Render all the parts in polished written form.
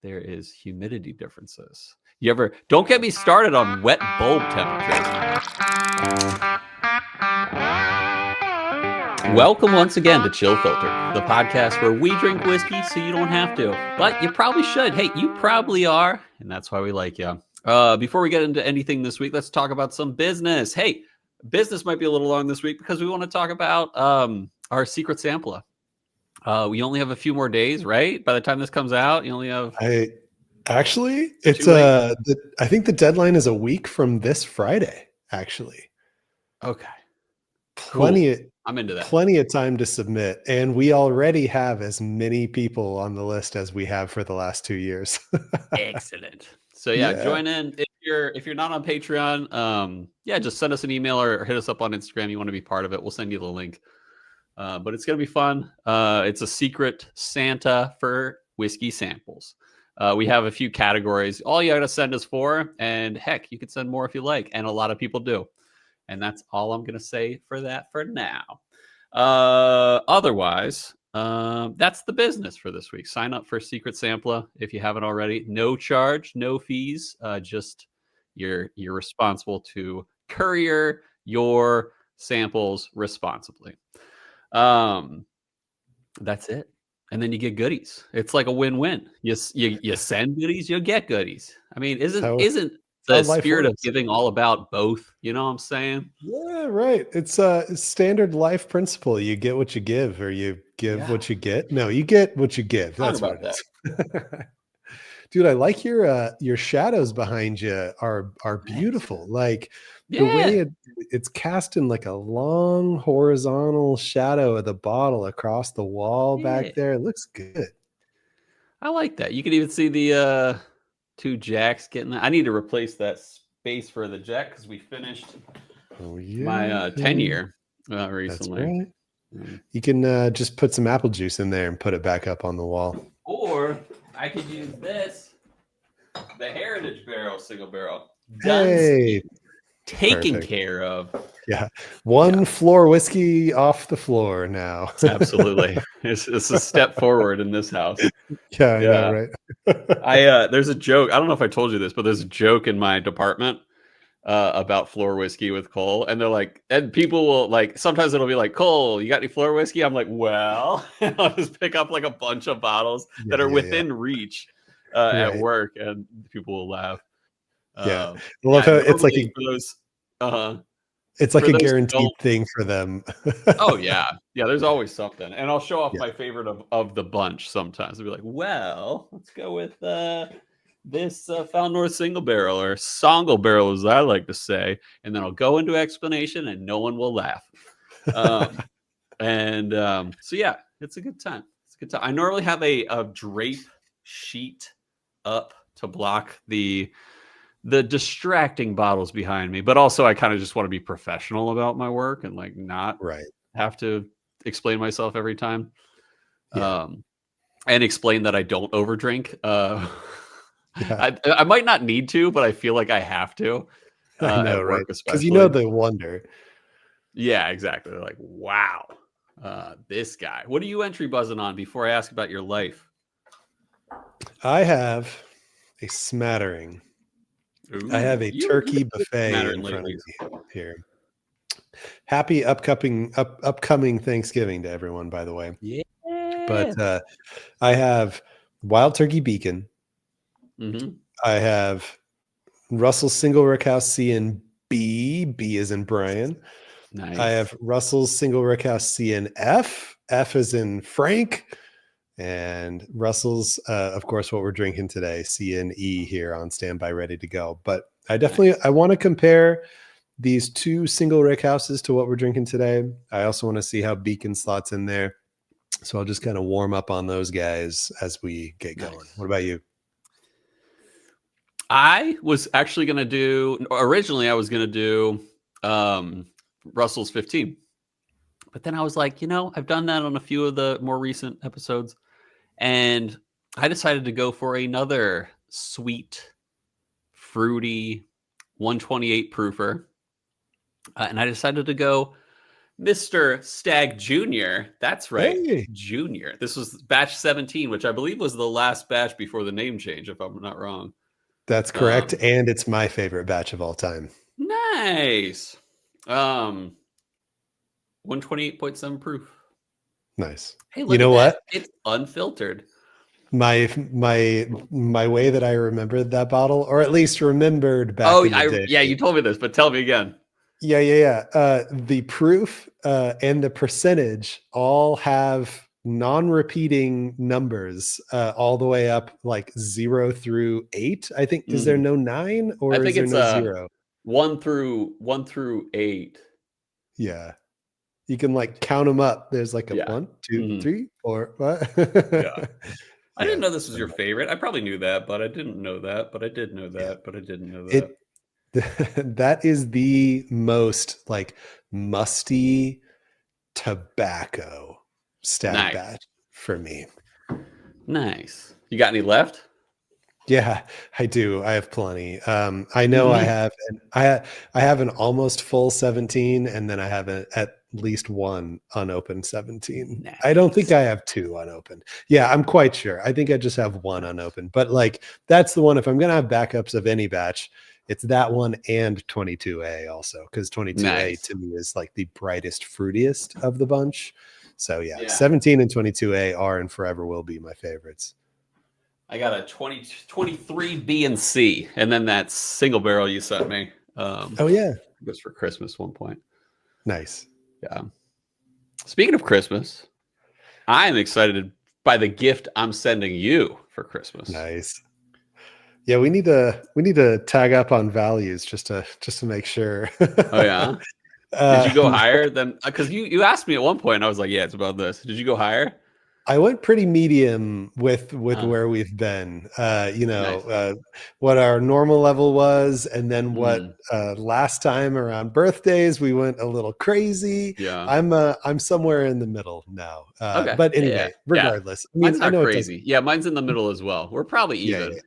there is humidity differences. Don't get me started on wet bulb temperatures. Welcome once again to Chill Filter, the podcast where we drink whiskey so you don't have to, but you probably should. Hey, you probably are, and that's why we like you. Before we get into anything this week, let's talk about some business. Hey, business might be a little long this week because we want to talk about our Secret Sampla. We only have a few more days, right? By the time this comes out, you only have... Actually, it's I think the deadline is a week from this Friday, actually. Okay. Plenty cool. I'm into that. Plenty of time to submit, and we already have as many people on the list as we have for the last 2 years. Excellent. So join in. If you're not on Patreon, just send us an email or hit us up on Instagram. You want to be part of it, we'll send you the link. But it's gonna be fun. It's a Secret Santa for whiskey samples. We have a few categories. All you got to send us 4, and heck, you could send more if you like, and a lot of people do. And that's all I'm going to say for that for now. Otherwise, that's the business for this week. Sign up for Secret Sampla if you haven't already. No charge, no fees. Just you're responsible to courier your samples responsibly. That's it. And then you get goodies. It's like a win-win. You send goodies, you get goodies. I mean, isn't the spirit of giving all about both? You know what I'm saying? Yeah, right. It's a standard life principle. You get what you give, or you give what you get. No, you get what you give. That's what it is. Dude, I like your shadows behind you are beautiful. Like the way it's cast in like a long horizontal shadow of the bottle across the wall back there. It looks good. I like that. You can even see the 2 jacks getting that. I need to replace that space for the jack because we finished my 10-year recently. That's right. You can just put some apple juice in there and put it back up on the wall. Or I could use this, the Heritage Barrel single barrel. Hey, taken care of. Yeah. One floor whiskey off the floor now. Absolutely. It's a step forward in this house. Yeah, I know, right? There's a joke. I don't know if I told you this, but there's a joke in my department about floor whiskey with Cole. And they're like, and people will like, sometimes it'll be like, Cole, you got any floor whiskey? I'm like, well, and I'll just pick up like a bunch of bottles that are within reach at work, and people will laugh. I love how it's like it's like a guaranteed thing for them. Oh yeah, there's always something, and I'll show off my favorite of the bunch sometimes. I'll be like, well, let's go with this Found North single barrel, or songle barrel as I like to say, and then I'll go into explanation and no one will laugh. So yeah, it's a good time. It's a good time. I normally have a drape sheet up to block the distracting bottles behind me, but also I kind of just want to be professional about my work and like not have to explain myself every time, and explain that I don't overdrink. I might not need to, but I feel like I have to. I know, right? Because you know the wonder. Yeah, exactly. They're like, wow, this guy. What are you entry buzzing on before I ask about your life? I have a smattering. Ooh, I have a turkey buffet in front of me here. Happy upcoming Thanksgiving to everyone, by the way. Yeah. But I have wild turkey beacon. Mm-hmm. I have Russell's single Rickhouse C&B. B is in Bryan. Nice. I have Russell's single Rickhouse C&F. F is in Frank. And Russell's, of course, what we're drinking today, C&E here on standby, ready to go. But I want to compare these 2 single Rickhouses to what we're drinking today. I also want to see how Beacon slots in there. So I'll just kind of warm up on those guys as we get going. What about you? I was actually going to do, originally I was going to do Russell's 15. But then I was like, I've done that on a few of the more recent episodes. And I decided to go for another sweet, fruity 128 proofer. And I decided to go Mr. Stag Jr. That's right, Hey, Junior. This was batch 17, which I believe was the last batch before the name change, if I'm not wrong. that's correct. And it's my favorite batch of all time. Nice. 128.7 proof. Nice. Hey, You look know at that. what? It's unfiltered. My way that I remembered that bottle, or at least remembered back in the day. Yeah, you told me this, but tell me again. Yeah. The proof and the percentage all have non-repeating numbers all the way up like 0 through 8. I think is there no 9 I or is think there it's no 0? 1 through 8. Yeah. You can like count them up. There's like a Yeah. 1, 2, Mhm. 3, 4. What? Yeah. I Yeah. didn't know this was your favorite. I probably knew that, but I didn't know that. But I did know Yeah. that. But I didn't know that. It that is the most like musty tobacco stag Nice. batch for me. Nice. You got any left? Yeah, I do. I have plenty. I know I have I have an almost full 17, and then I have at least one unopened 17. I don't think Nice. I have two unopened. Yeah, I'm quite sure. I think I just have one unopened. But like that's the one if I'm gonna have backups of any batch, it's that one and 22A also, because 22A Nice. to me is like the brightest, fruitiest of the bunch. So yeah, Yeah. 17 and 22A are and forever will be my favorites. I got a 23 B and C, and then that single barrel you sent me. Oh yeah, It was for Christmas one point. nice. Yeah. Speaking of Christmas, I'm excited by the gift I'm sending you for Christmas. Nice. Yeah, we need to tag up on values just to make sure. Oh yeah. Did you go higher than because you asked me at one point and I was like, yeah, it's about this. Did you go higher? I went pretty medium with Huh. where we've been. Nice. What our normal level was, and then what Mm, last time around birthdays we went a little crazy. yeah. I'm somewhere in the middle now. Okay. But Yeah. anyway, Yeah. regardless, I mean, Mine's I not know it doesn't. crazy. Yeah, mine's in the middle as well. We're probably Yeah. even.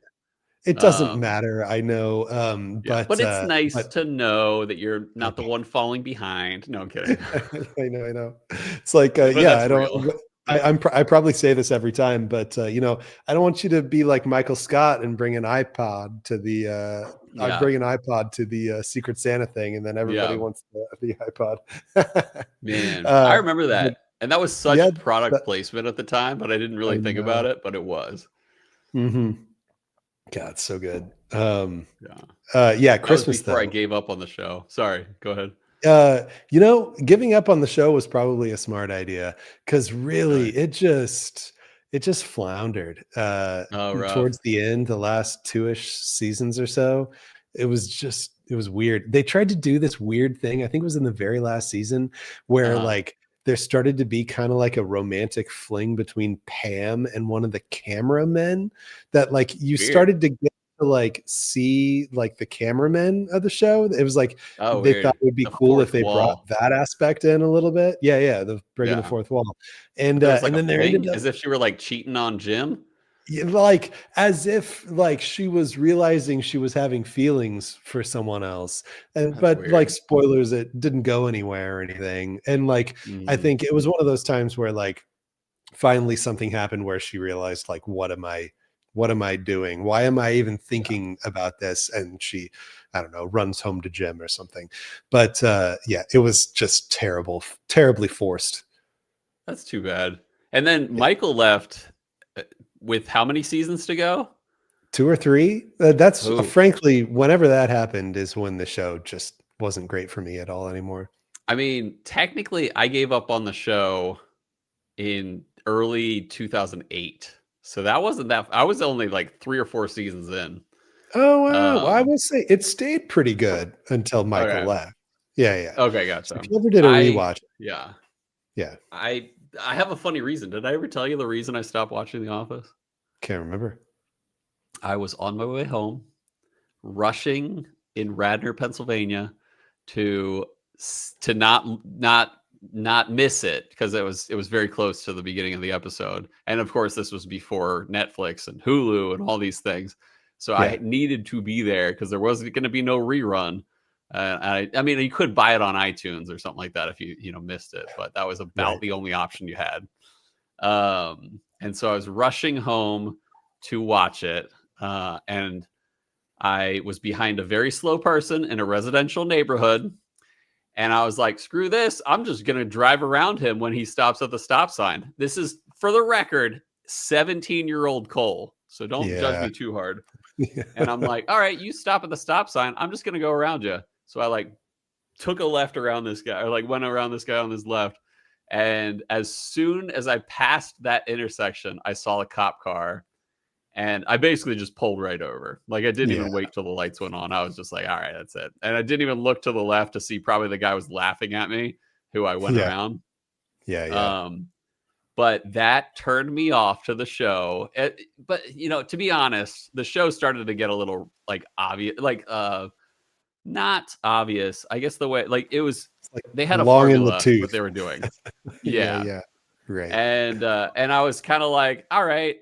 It doesn't Um, matter. I know. yeah. But it's nice But to know that you're I not the one falling behind. No, I'm kidding. I know. It's like, But yeah, that's I real. don't. I probably say this every time, but I don't want you to be like Michael Scott and bring an iPod to the. I Yeah. bring an iPod to the Secret Santa thing, and then everybody Yeah. wants the iPod. Man, I uh, remember but that. And that was yeah, such product placement at the time, but I didn't really I think about know. it, but it was. God, it's so good. Yeah. Yeah, That was Christmas before I though. gave up on the show. Sorry. Go ahead. Giving up on the show was probably a smart idea because really Really? it just floundered Oh, rough. towards the end, the last two-ish seasons or so. It was weird. They tried to do this weird thing, I think it was in the very last season, where Uh-huh. like there started to be kind of like a romantic fling between Pam and one of the cameramen that like you Weird. started to get to like see like the cameramen of the show. It was like Oh, they thought weird. it would be The cool if fourth they brought wall. that aspect in a little bit. Yeah, the breaking the Yeah. fourth wall. But there was And like a then there ended fling up as if she were like cheating on Jim. like as if like she was realizing she was having feelings for someone else. And That's but like weird. spoilers, it didn't go anywhere or anything. And like I Mhm. think it was one of those times where like finally something happened where she realized like what am I doing? Why am I even Yeah. thinking about this? And she, I don't know, runs home to Jim or something. But yeah, it was just terribly forced. That's too bad. And then Yeah. Michael left uh, with how many seasons to go? Two or three. That's Oh, frankly, whenever that happened is when the show just wasn't great for me at all anymore. I mean, technically, I gave up on the show in early 2008. So that wasn't that. I was only like 3 or 4 seasons in. Oh wow. Well, I Um, will say it stayed pretty good until Michael okay. left. Yeah. Okay, So gotcha. if you ever did a I rewatch, yeah. yeah, I have a funny reason. Did I ever tell you the reason I stopped watching The Office? can't remember. I was on my way home, rushing in Radnor, Pennsylvania, to not miss it because it was very close to the beginning of the episode, and of course this was before Netflix and Hulu and all these things. So I Yeah. needed to be there because there wasn't going to be no rerun. I mean, you could buy it on iTunes or something like that if you missed it, but that was about the only option you had. And so I was rushing home to watch it, and I was behind a very slow person in a residential neighborhood. And I was like, screw this. I'm just going to drive around him when he stops at the stop sign. This is, for the record, 17-year-old Cole. So don't judge me too hard. And I'm like, all right, you stop at the stop sign. I'm just going to go around you. So I like took a left around this guy, or like went around this guy on his left. And as soon as I passed that intersection, I saw a cop car. And I basically just pulled right over. Like I didn't even wait till the lights went on. I was just like, all right, that's it. And I didn't even look to the left to see probably the guy was laughing at me who I went around. But that turned me off to the show. But to be honest, the show started to get a little like obvious, like not obvious. I guess the way like it was like they had a formula what they were doing. Right. And I was kind of like, all right.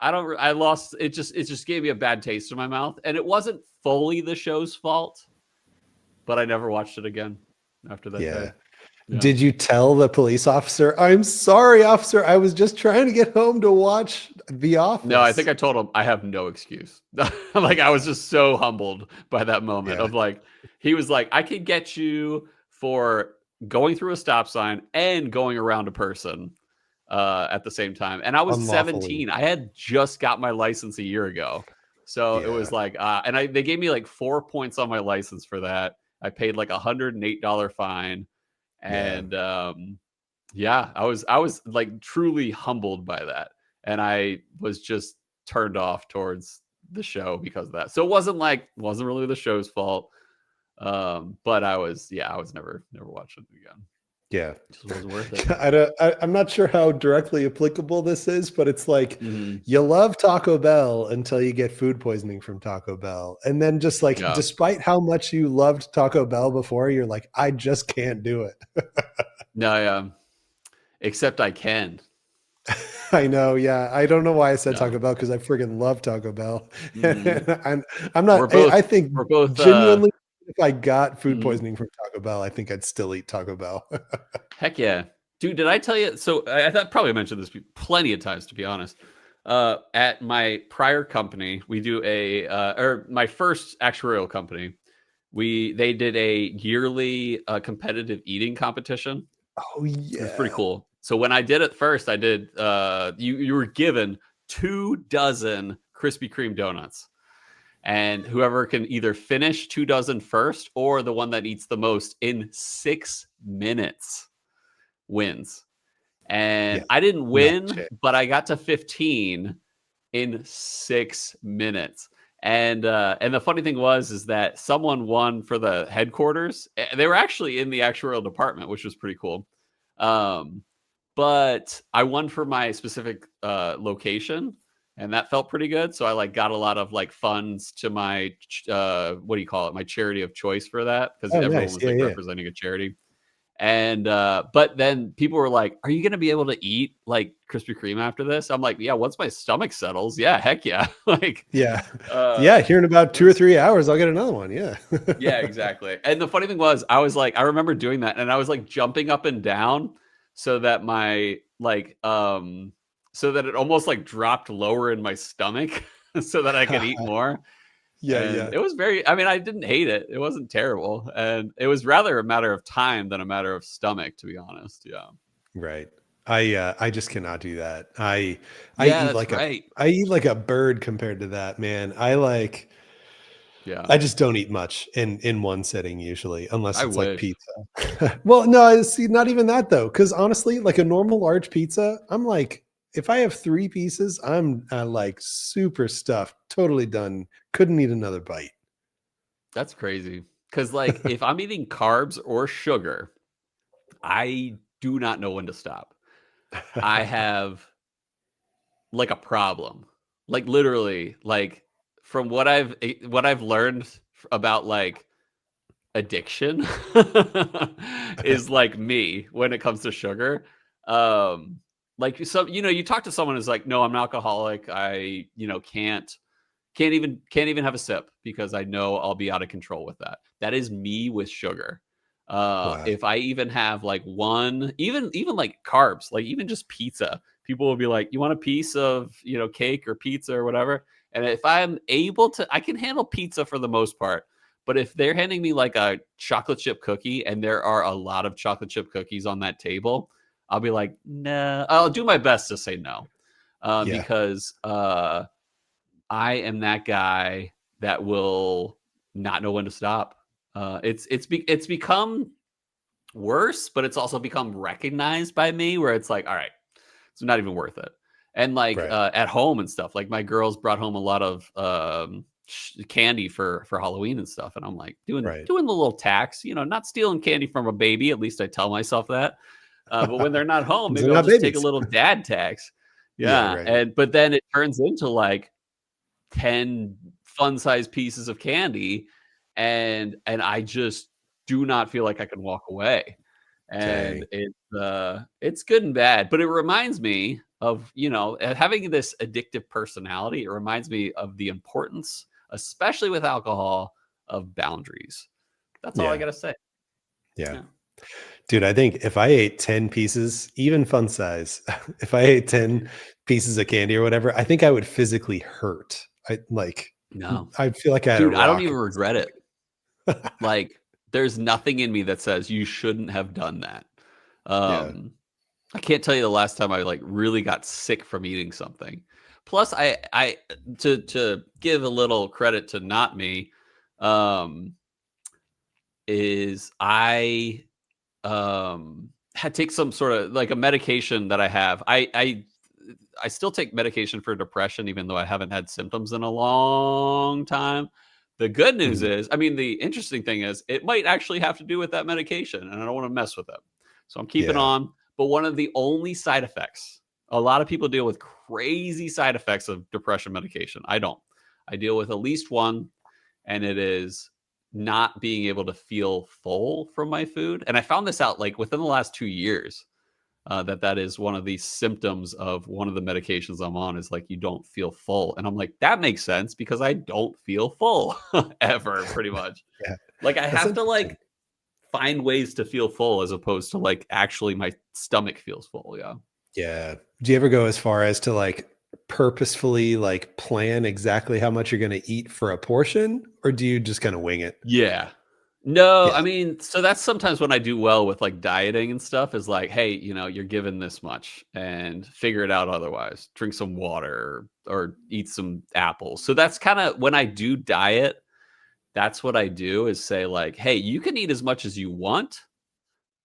I lost it. Just gave me a bad taste in my mouth, and it wasn't fully the show's fault, but I never watched it again after that day. Yeah. Did you tell the police officer, I'm sorry, officer, I was just trying to get home to watch The Office? No, I think I told him I have no excuse. Like I was just so humbled by that moment of like, he was like, I could get you for going through a stop sign and going around a person at the same time. And I was 17. I had just got my license a year ago. So it was like, and they gave me like 4 points on my license for that. I paid like $108 fine. And I was like truly humbled by that. And I was just turned off towards the show because of that. So it wasn't really the show's fault. But I was never watching it again. Yeah, it just wasn't worth it. I'm not sure how directly applicable this is, but it's like you love Taco Bell until you get food poisoning from Taco Bell, and then just like despite how much you loved Taco Bell before, you're like, I just can't do it. No, except I can. I know, I don't know why I said Taco Bell because I friggin' love Taco Bell. I'm not. I think we're both genuinely. If I got food poisoning from Taco Bell, I think I'd still eat Taco Bell. Heck yeah. Dude, did I tell you? So I probably mentioned this plenty of times, to be honest. At my prior company, we do or my first actuarial company, they did a yearly competitive eating competition. Oh, yeah. It was pretty cool. So when I did it first, I did, you were given 24 Krispy Kreme donuts. And whoever can either finish 24 first or the one that eats the most in 6 minutes wins. And I didn't win, but I got to 15 in 6 minutes. And the funny thing is that someone won for the headquarters. They were actually in the actuarial department, which was pretty cool. But I won for my specific location. And that felt pretty good. So I like got a lot of like funds to my, what do you call it? My charity of choice for that. Because everyone was representing a charity. And, but then people were like, are you going to be able to eat like Krispy Kreme after this? I'm like, yeah, once my stomach settles. Yeah. Heck yeah. Like, here in about 2 or 3 hours, I'll get another one. Yeah. Yeah, exactly. And the funny thing was, I was like, I remember doing that and I was like jumping up and down so that my like, so that it almost like dropped lower in my stomach so that I could eat more. It was I didn't hate it. It wasn't terrible. And it was rather a matter of time than a matter of stomach, to be honest. Yeah. Right. I just cannot do that. I eat like a bird compared to that, man. I just don't eat much in one sitting usually, unless it's like pizza. Well, no, see, not even that though. Cause honestly, like a normal large pizza, I'm like, if I have 3 pieces, I'm like super stuffed, totally done. Couldn't eat another bite. That's crazy. Because like if I'm eating carbs or sugar, I do not know when to stop. I have like a problem. Like literally, like from what I've learned about like addiction is like me when it comes to sugar. Like some, you talk to someone who's like, no, I'm an alcoholic. I, can't, Can't even have a sip because I know I'll be out of control with that. That is me with sugar. Wow. If I even have like one, even like carbs, like even just pizza, people will be like, "You want a piece of cake or pizza or whatever?" And if I'm able to, I can handle pizza for the most part. But if they're handing me like a chocolate chip cookie and there are a lot of chocolate chip cookies on that table, I'll be like, "No." I'll do my best to say no, Yeah. because I am that guy that will not know when to stop. It's become worse, but it's also become recognized by me where it's like, all right, it's not even worth it. And like Right. at home and stuff, like my girls brought home a lot of candy for Halloween and stuff, and I'm like Right. doing the little tax, not stealing candy from a baby. At least I tell myself that. But when they're not home, They're maybe I'll not just take a babies. little dad tax. Yeah. Yeah, Right. and but then it turns into like 10 fun-sized pieces of candy, and I just do not feel like I can walk away. And Dang. it's good and bad, but it reminds me of, having this addictive personality. It reminds me of the importance, especially with alcohol, of boundaries. That's all I Yeah. gotta say. Yeah. Yeah. Dude, I think if I ate 10 pieces, even fun size, if I ate 10 pieces of candy or whatever, I think I would physically hurt. No. I feel like I had a Dude, I don't rock even in my regret it. stomach. Like, there's nothing in me that says you shouldn't have done that. Yeah. Um, I can't tell you the last time I like really got sick from eating something. Plus, I to give a little credit to not me, um, is I had take some sort of like a medication that I have. I still take medication for depression, even though I haven't had symptoms in a long time. The good news Mhm. is, I mean, the interesting thing is, it might actually have to do with that medication, and I don't want to mess with it. So I'm keeping Yeah. on. But one of the only side effects, a lot of people deal with crazy side effects of depression medication. I don't. I deal with at least one, and it is not being able to feel full from my food. And I found this out like within the last 2 years, that is one of the symptoms of one of the medications I'm on is like you don't feel full. And I'm like, that makes sense because I don't feel full ever, pretty much. Yeah. Like I That's have to interesting. like find ways to feel full as opposed to like actually my stomach feels full. Yeah. Yeah. Do you ever go as far as to purposefully plan exactly how much you're going to eat for a portion, or do you just kind of wing it? Yeah. No, Yeah. I mean, so that's sometimes when I do well with like dieting and stuff is like, hey, you're given this much and figure it out otherwise. Drink some water or eat some apples. So that's kind of when I do diet, that's what I do is say like, hey, you can eat as much as you want,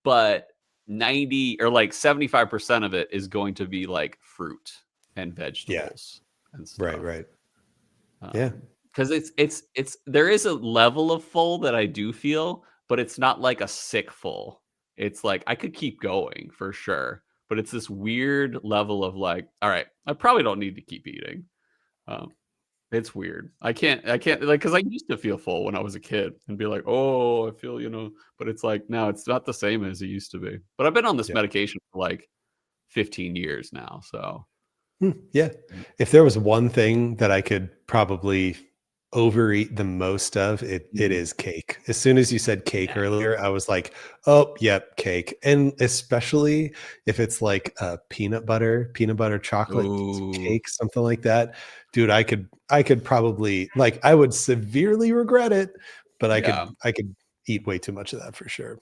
but 90 or like 75% of it is going to be like fruit and Yeah. vegetables and Right. stuff. Right. Yeah. Because it's there is a level of full that I do feel, but it's not like a sick full. It's like I could keep going for sure, but it's this weird level of like, all right, I probably don't need to keep eating. Um, it's weird. I can't like because I used to feel full when I was a kid and be like, oh, I feel, but it's like no, it's not the same as it used to be. But I've been on this Yeah. medication for like 15 years now, so Yeah. If there was one thing that I could probably overeat the most of, it Mhm. is cake. As soon as you said cake Yeah. earlier, I was like, "Oh, yep, cake." And especially if it's like a peanut butter chocolate Ooh, cake, something like that. Dude, I could probably I would severely regret it, but I yeah. could I could eat way too much of that for sure.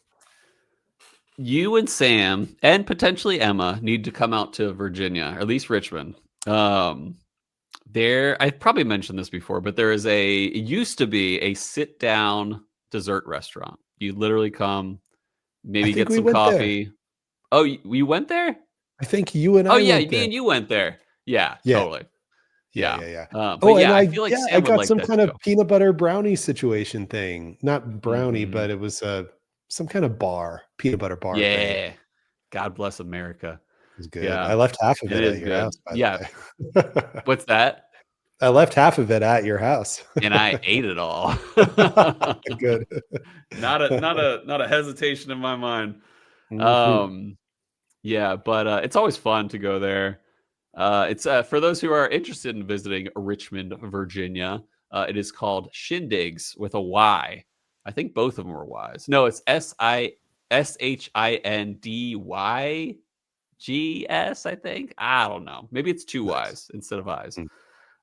You and Sam and potentially Emma need to come out to Virginia, or at least Richmond. Um, there, I probably mentioned this before, but it used to be a sit down dessert restaurant. You literally come, I maybe think get we some went there. coffee. Oh, we went there? I think you and Oh, I yeah, went me there. and you went there. Yeah, Yeah. totally. Yeah, Yeah. yeah, yeah. But Oh, and yeah, I I feel like yeah, I Sam would got like some that kind of too. peanut butter brownie situation thing. Not brownie, Mhm. but it was, some kind of bar, peanut butter bar thing. It Yeah. God bless America. was good. I Yeah, left half of it it at is your house, good. by Yeah. the way. What's that? I left half of it at your house. And I ate it all. Good. Not a hesitation in my mind. Mhm. Um, yeah, but it's always fun to go there. It's for those who are interested in visiting Richmond, Virginia. It is called Shindigs with a Y. I think both of them are Y's. No, it's SHINDYGS. I think. I don't know. Maybe it's two Nice. Y's instead of I's. Mm.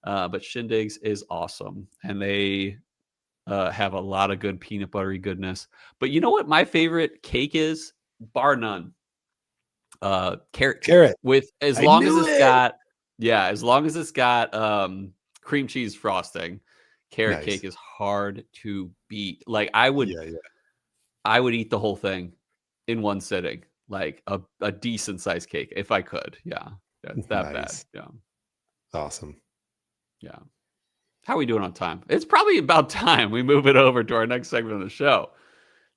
But Shindigs is awesome, and they have a lot of good peanut buttery goodness. But you know what my favorite cake is, bar none. Carrot cake Carrot. with as I long as knew it's it. got cream cheese frosting. Carrot Nice. cake is hard to beat. Like I would eat the whole thing in one sitting, like a decent sized cake if I could. Yeah, that's that bad. Nice. Yeah, Awesome. yeah. How are we doing on time? It's probably about time we move it over to our next segment of the show.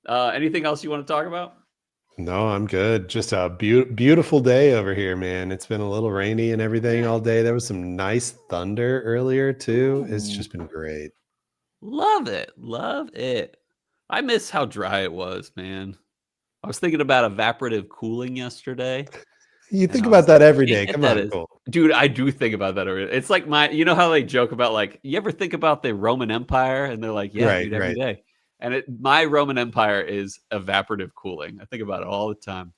Anything else you want to talk about? No, I'm good. Just a beautiful day over here, man. It's been a little rainy and everything all day. There was some nice thunder earlier too. It's Ooh. just been great. Love it. Love it. I miss how dry it was, man. I was thinking about evaporative cooling yesterday. You And think I was about that like, every can't day. get Come that on, as Cole. dude, I do think about that. It's like you know how they joke about like, you ever think about the Roman Empire? And they're like, yeah, Right, dude, every right. day. And my Roman Empire is evaporative cooling. I think about it all the time.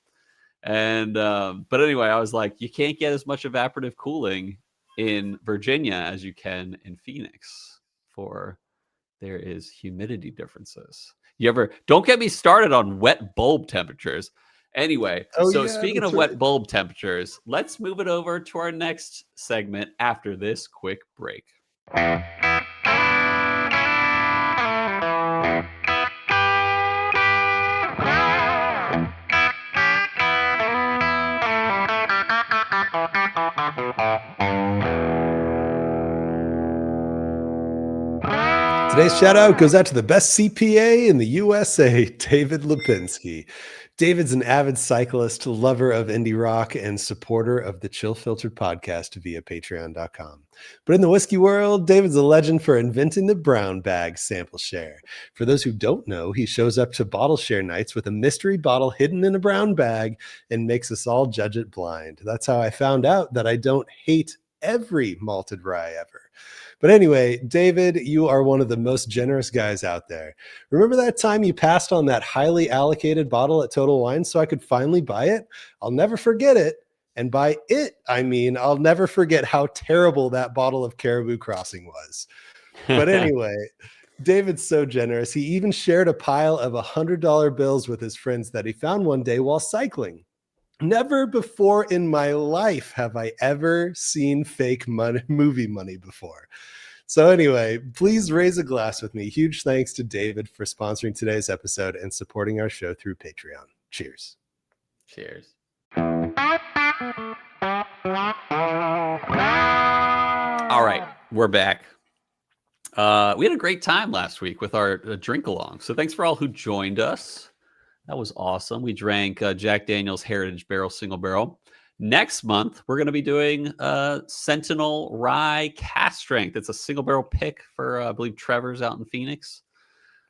And but anyway, I was like, you can't get as much evaporative cooling in Virginia as you can in Phoenix, for there is humidity differences. Don't get me started on wet bulb temperatures. Anyway, Oh so yeah, speaking that's of right. wet bulb temperatures, let's move it over to our next segment after this quick break. Today's shout out goes out to the best CPA in the USA, David Lipinski. David's an avid cyclist, lover of indie rock, and supporter of the Chill Filtered podcast via patreon.com. But in the whiskey world, David's a legend for inventing the brown bag sample share. For those who don't know, he shows up to bottle share nights with a mystery bottle hidden in a brown bag and makes us all judge it blind. That's how I found out that I don't hate every malted rye ever. But anyway, David, you are one of the most generous guys out there. Remember that time you passed on that highly allocated bottle at Total Wine so I could finally buy it? I'll never forget it. And by it, I mean, I'll never forget how terrible that bottle of Caribou Crossing was. But anyway, David's so generous. He even shared a pile of $100 bills with his friends that he found one day while cycling. Never before in my life have I ever seen fake money, movie money before. So anyway, please raise a glass with me. Huge thanks to David for sponsoring today's episode and supporting our show through Patreon. Cheers. Cheers. All right, we're back. We had a great time last week with our drink along. So thanks for all who joined us. That was awesome. We drank Jack Daniel's Heritage Barrel Single Barrel. Next month, we're going to be doing Sentinel Rye Cast Strength. It's a single barrel pick for, I believe, Trevor's out in Phoenix.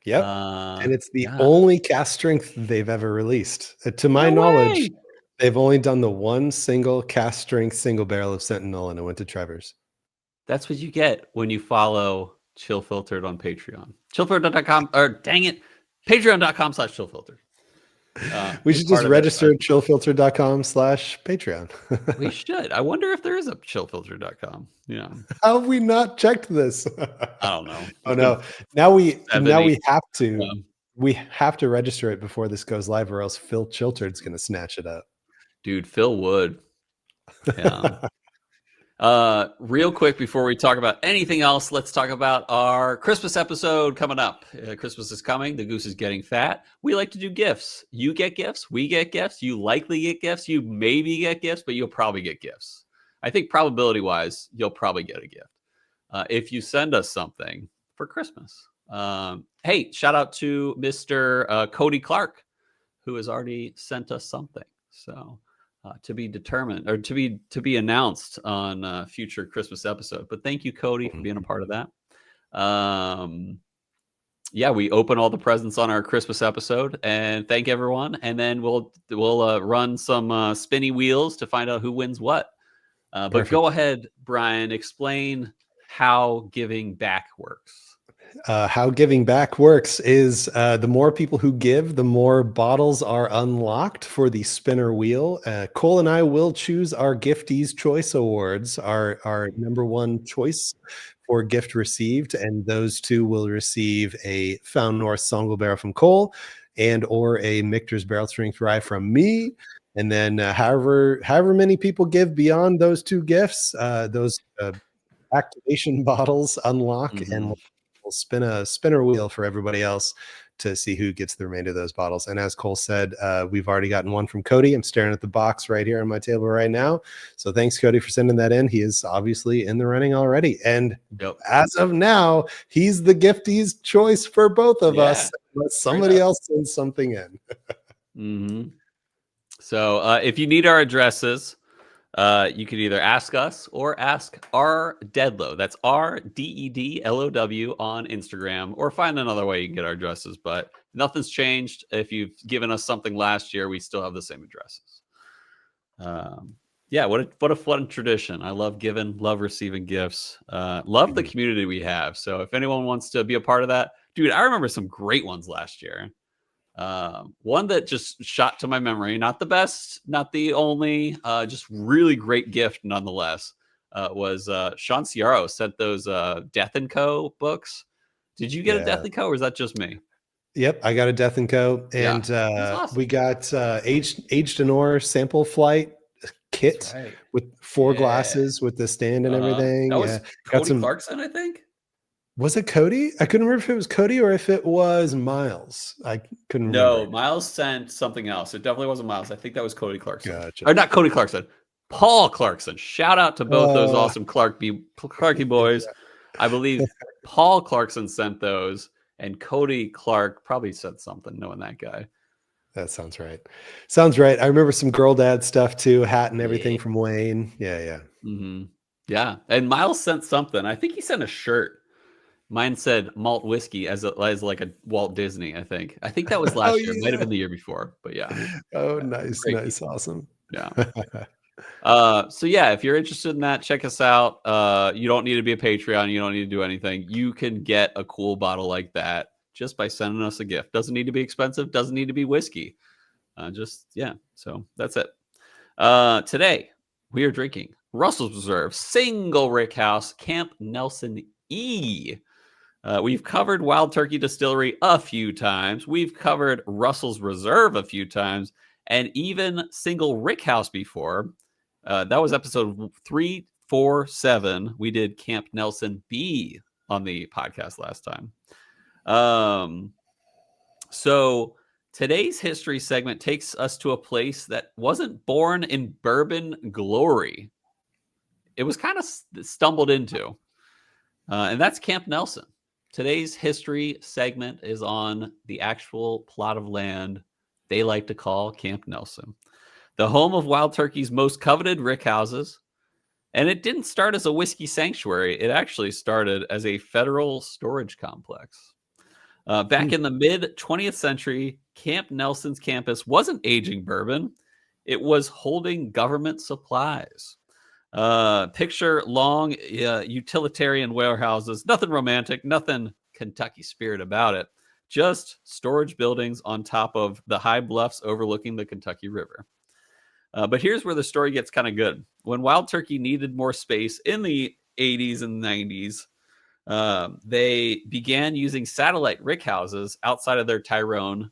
Yep. And it's the yeah. only cast strength they've ever released. To my knowledge, they've only done the one single cast strength single barrel of Sentinel, and it went to Trevor's. That's what you get when you follow Chill Filtered on Patreon. Chillfiltered.com, or dang it, patreon.com/chillfiltered. We should just register at chillfilter.com/Patreon. We should. I wonder if there is a chillfilter.com. Yeah. How have we not checked this? I don't know. Oh no. Now we have to we have to register it before this goes live, or else Phil Chilterd's gonna snatch it up. Dude, Phil would. Yeah. Real quick before we talk about anything else, let's talk about our Christmas episode coming up. Christmas is coming. The goose is getting fat. We like to do gifts. You get gifts. We get gifts. You likely get gifts. You maybe get gifts, but you'll probably get gifts. I think probability wise, you'll probably get a gift if you send us something for Christmas. Hey, shout out to Mr. Cody Clark, who has already sent us something. So to be determined, or to be announced on a future Christmas episode. But thank you, Cody, for being a part of that. Yeah, we open all the presents on our Christmas episode, and thank everyone. And then we'll run some spinny wheels to find out who wins what. But Perfect. go ahead, Bryan, explain how giving back works. How giving back works is the more people who give, the more bottles are unlocked for the spinner wheel. Cole and I will choose our Gifties Choice Awards, our number one choice for gift received, and those two will receive a Found North Songle Barrel from Cole and or a Michter's Barrel Strength Rye from me. And then however many people give beyond those two gifts, those activation bottles unlock, and we'll spin a spinner wheel for everybody else to see who gets the remainder of those bottles. And as Cole said, we've already gotten one from Cody. I'm staring at the box right here on my table right now. So thanks, Cody, for sending that in. He is obviously in the running already. And as of now, he's the Gifties choice for both of us, unless somebody else sends something in. So if you need our addresses, you can either ask us or ask R Deadlow. That's RDEDLOW on Instagram, or find another way you can get our addresses. But nothing's changed. If you've given us something last year, we still have the same addresses. Yeah, what a fun tradition. I love giving, love receiving gifts, love the community we have. So if anyone wants to be a part of that, dude, I remember some great ones last year. One that just shot to my memory, not the best, not the only, just really great gift nonetheless, was Sean Ciaro sent those Death & Co. books. Did you get a Death & Co. or is that just me? Yep, I got a Death & Co. And awesome. We got Aged Or sample flight kit with 4 glasses with the stand and everything. That was Cody Clarkson, I think. Was it Cody? I couldn't remember if it was Cody or if it was Miles. I couldn't remember. No, Miles sent something else. It definitely wasn't Miles. I think that was Cody Clarkson. Gotcha. Or not Cody Clarkson. Paul Clarkson. Shout out to both those awesome Clarky boys. I believe Paul Clarkson sent those, and Cody Clark probably said something, knowing that guy. That sounds right. Sounds right. I remember some Girl Dad stuff too, hat and everything from Wayne. Yeah. Yeah, and Miles sent something. I think he sent a shirt. Mine said malt whiskey as like a Walt Disney, I think. I think that was last year. It might have been the year before, but yeah. Nice. Awesome. Yeah. So yeah, if you're interested in that, check us out. You don't need to be a Patreon. You don't need to do anything. You can get a cool bottle like that just by sending us a gift. Doesn't need to be expensive. Doesn't need to be whiskey. So that's it. Today we are drinking Russell's Reserve Single Rickhouse Camp Nelson E. We've covered Wild Turkey Distillery a few times. We've covered Russell's Reserve a few times, and even Single Rickhouse before. That was episode 347. We did Camp Nelson B on the podcast last time. So today's history segment takes us to a place that wasn't born in bourbon glory. It was kind of stumbled into. And that's Camp Nelson. Today's history segment is on the actual plot of land they like to call Camp Nelson, the home of Wild Turkey's most coveted Rickhouses. And it didn't start as a whiskey sanctuary. It actually started as a federal storage complex. Back in the mid-20th century, Camp Nelson's campus wasn't aging bourbon. It was holding government supplies. Picture long utilitarian warehouses, nothing romantic, nothing Kentucky spirit about it, just storage buildings on top of the high bluffs overlooking the Kentucky River. But here's where the story gets kind of good. When Wild Turkey needed more space in the 80s and 90s, they began using satellite rickhouses outside of their Tyrone,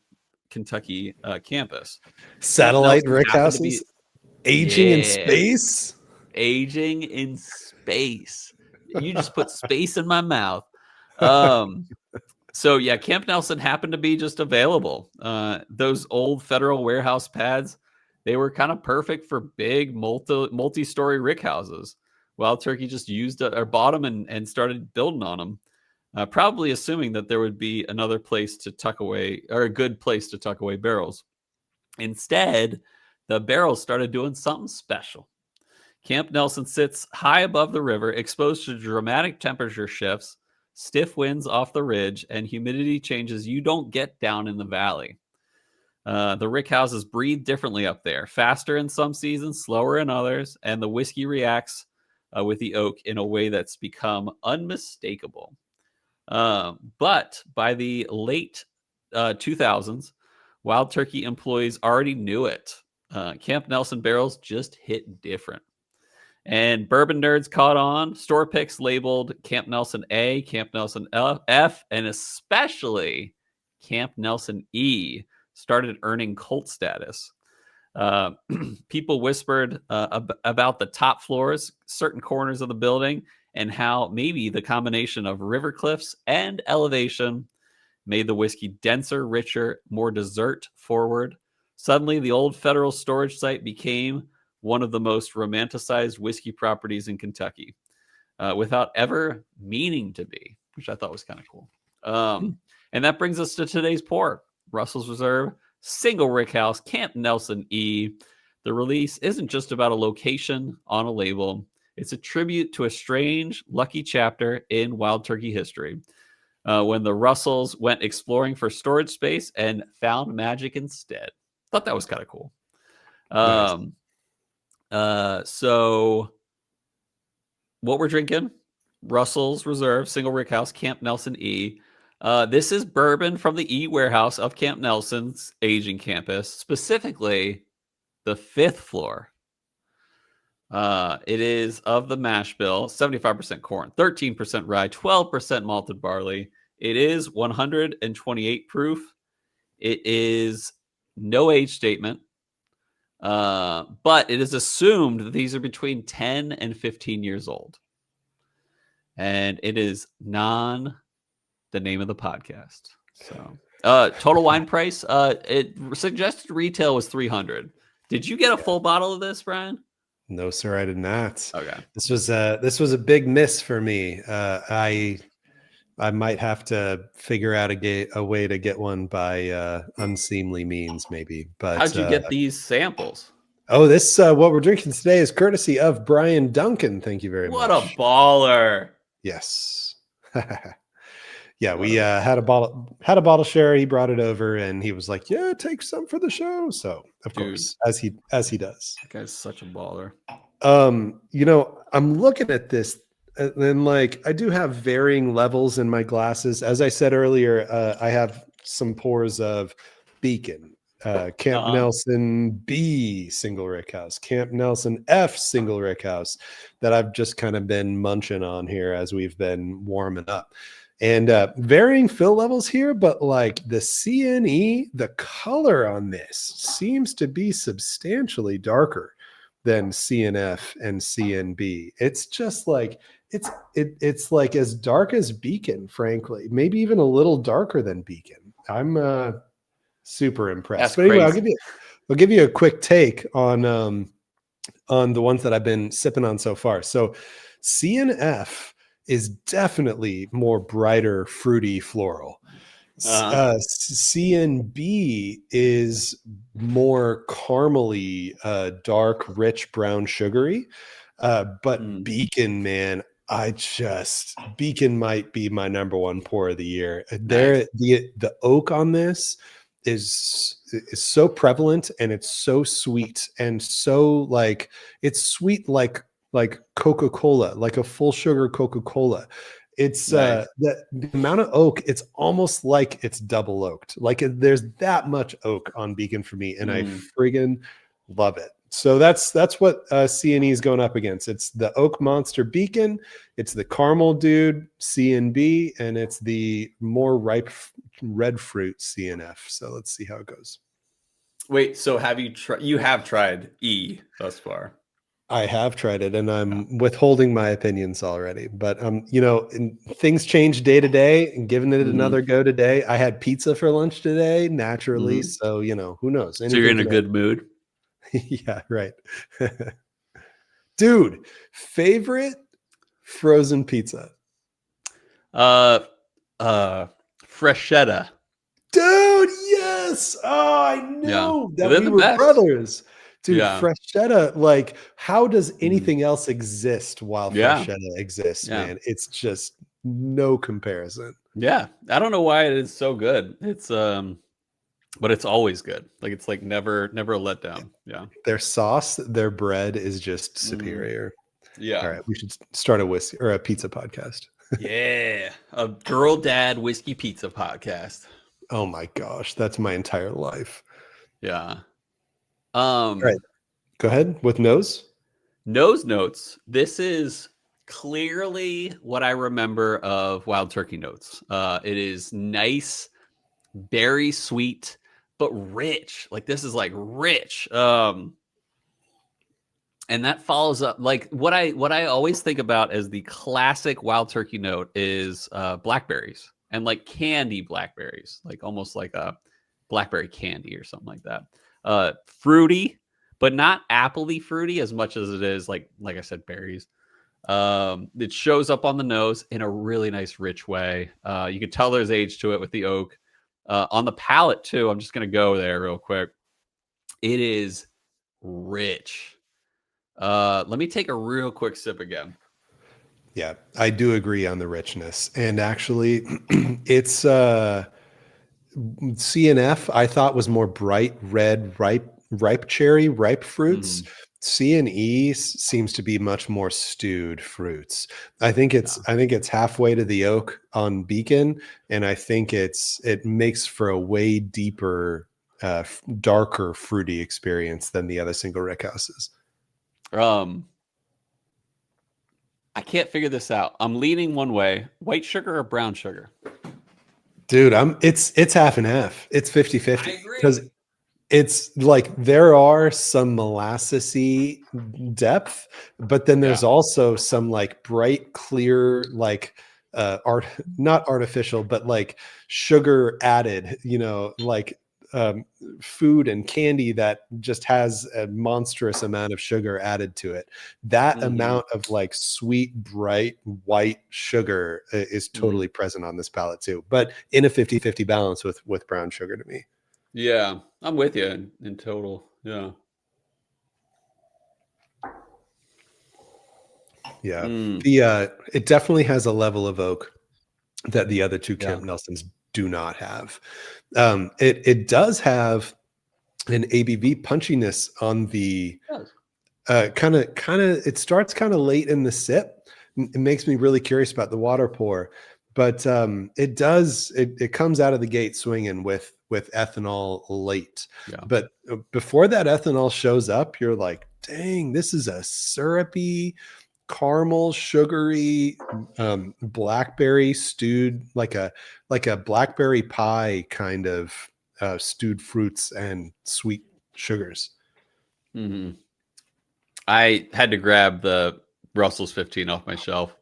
Kentucky campus. Satellite rickhouses? Aging in space? Aging in space. You just put space in my mouth. So yeah, Camp Nelson happened to be just available. Those old federal warehouse pads, they were kind of perfect for big multi-story rickhouses. Wild Turkey just used or bought them and started building on them, probably assuming that there would be another place to tuck away, or a good place to tuck away barrels. Instead, the barrels started doing something special. Camp Nelson sits high above the river, exposed to dramatic temperature shifts, stiff winds off the ridge, and humidity changes you don't get down in the valley. The Rickhouses breathe differently up there, faster in some seasons, slower in others, and the whiskey reacts with the oak in a way that's become unmistakable. But by the late 2000s, Wild Turkey employees already knew it. Camp Nelson barrels just hit different. And bourbon nerds caught on. Store picks labeled Camp Nelson A, Camp Nelson F, and especially Camp Nelson E started earning cult status. People whispered about the top floors, certain corners of the building, and how maybe the combination of river cliffs and elevation made the whiskey denser, richer, more dessert forward. Suddenly, the old federal storage site became one of the most romanticized whiskey properties in Kentucky, without ever meaning to be, which I thought was kind of cool. And that brings us to today's pour. Russell's Reserve, Single Rickhouse, Camp Nelson E. The release isn't just about a location on a label. It's a tribute to a strange, lucky chapter in Wild Turkey history, when the Russells went exploring for storage space and found magic instead. Thought that was kind of cool. Nice. So what we're drinking, Russell's Reserve, Single Rickhouse, Camp Nelson E. This is bourbon from the E warehouse of Camp Nelson's aging campus, specifically the 5th floor. It is of the mash bill, 75% corn, 13% rye, 12% malted barley. It is 128 proof. It is no age statement. But it is assumed that these are between 10 and 15 years old. And it is the name of the podcast. So total wine price, it suggested retail was $300. Did you get a full bottle of this, Bryan? No, sir, I did not. Okay. This was a big miss for me. I might have to figure out a way to get one by unseemly means, maybe. But how'd you get these samples? Oh, this what we're drinking today is courtesy of Bryan Duncan. Thank you very much. What a baller! Yes. Yeah, we had a bottle share. He brought it over, and he was like, "Yeah, take some for the show." So, of course, as he does. That guy's such a baller. I'm looking at this, and like I do have varying levels in my glasses. As I said earlier, I have some pours of Beacon, Camp Nelson B Single Rickhouse, Camp Nelson F Single Rickhouse that I've just kind of been munching on here as we've been warming up. And varying fill levels here, but like the CNE, the color on this seems to be substantially darker than CNF and CNB. It's just like it's like as dark as Beacon, frankly, maybe even a little darker than Beacon. I'm super impressed. But anyway, I'll give you a quick take on the ones that I've been sipping on so far. So CNF is definitely more brighter, fruity, floral. CNB is more caramely, dark, rich, brown, sugary. But Beacon, man, Beacon might be my number one pour of the year. Nice. The oak on this is so prevalent, and it's so sweet, and so like it's sweet like Coca-Cola, like a full sugar Coca-Cola. It's nice. The amount of oak, it's almost like it's double oaked. Like there's that much oak on Beacon for me, and I friggin' love it. So that's what CNE is going up against. It's the Oak Monster Beacon, it's the Caramel Dude CNB, and it's the more ripe red fruit CNF. So let's see how it goes. Wait, so you have tried E thus far? I have tried it, and I'm withholding my opinions already. But things change day to day, and giving it another go today. I had pizza for lunch today, naturally. So who knows? So you're in a good mood. Yeah, right. Dude, favorite frozen pizza? Freshetta. Dude, yes. Oh, I know that we were brothers. Dude, Freshetta, like, how does anything else exist while Freshetta exists, man? It's just no comparison. Yeah. I don't know why it is so good. It's but it's always good. Like it's like never a letdown. Yeah. Their sauce, their bread is just Mm, superior. All yeah. right, we should start a whiskey or a pizza podcast. Yeah. A girl dad whiskey pizza podcast. Oh my gosh, that's my entire life. Yeah. All right, go ahead with nose. Nose notes. This is clearly what I remember of Wild Turkey Notes. It is nice, very sweet, but rich. Like this is like rich. And that follows up like what I always think about as the classic Wild Turkey note is blackberries and like candy blackberries, like almost like a blackberry candy or something like that. Fruity, but not appley fruity as much as it is like I said, berries. It shows up on the nose in a really nice, rich way. You can tell there's age to it with the oak. On the palate too. I'm just gonna go there real quick. It is rich. Let me take a real quick sip again. Yeah, I do agree on the richness. And actually, it's CNF I thought was more bright red, ripe cherry, ripe fruits. Mhm. C&E seems to be much more stewed fruits. I think Yeah. it's halfway to the oak on Beacon, and I think it makes for a way deeper, darker fruity experience than the other single Rickhouses. I can't figure this out. I'm leaning one way. White sugar or brown sugar? Dude, it's half and half. It's 50-50 I agree. because it's like there are some molassesy depth, but then Yeah. there's also some like bright, clear, like art, not artificial, but like sugar added, like um, food and candy that just has a monstrous amount of sugar added to it. That Hmm. amount of like sweet, bright, white sugar is Hmm. totally present on this palette too, but in a 50-50 balance with brown sugar to me. Yeah, I'm with you in total. Yeah. Yeah. Mm. The it definitely has a level of oak that the other two Yeah. Camp Nelsons do not have. It does have an ABV punchiness on the It does. kind of it starts kind of late in the sip. It makes me really curious about the water pour, but it comes out of the gate swinging with ethanol late. Yeah. But before that ethanol shows up, you're like, dang, this is a syrupy, caramel, sugary, blackberry stewed, like a blackberry pie kind of stewed fruits and sweet sugars. Hmm. I had to grab the Russell's 15 off my shelf.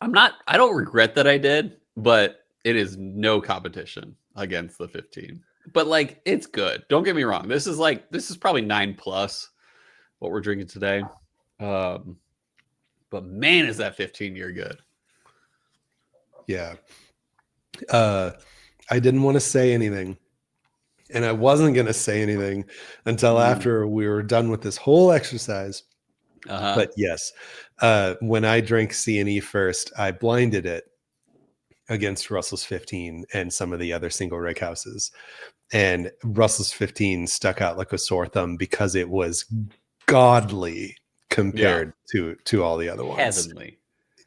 I don't regret that I did, but it is no competition against the 15. But like it's good. Don't get me wrong. This is probably 9 plus what we're drinking today. Um, but man, is that 15-year good. Yeah. Uh, I didn't want to say anything, and I wasn't going to say anything until Mm. after we were done with this whole exercise. Uh-huh. But yes, when I drank C&E first, I blinded it against Russell's 15 and some of the other single Rickhouses. And Russell's 15 stuck out like a sore thumb because it was godly Yeah. compared to all the other ones. Heavenly.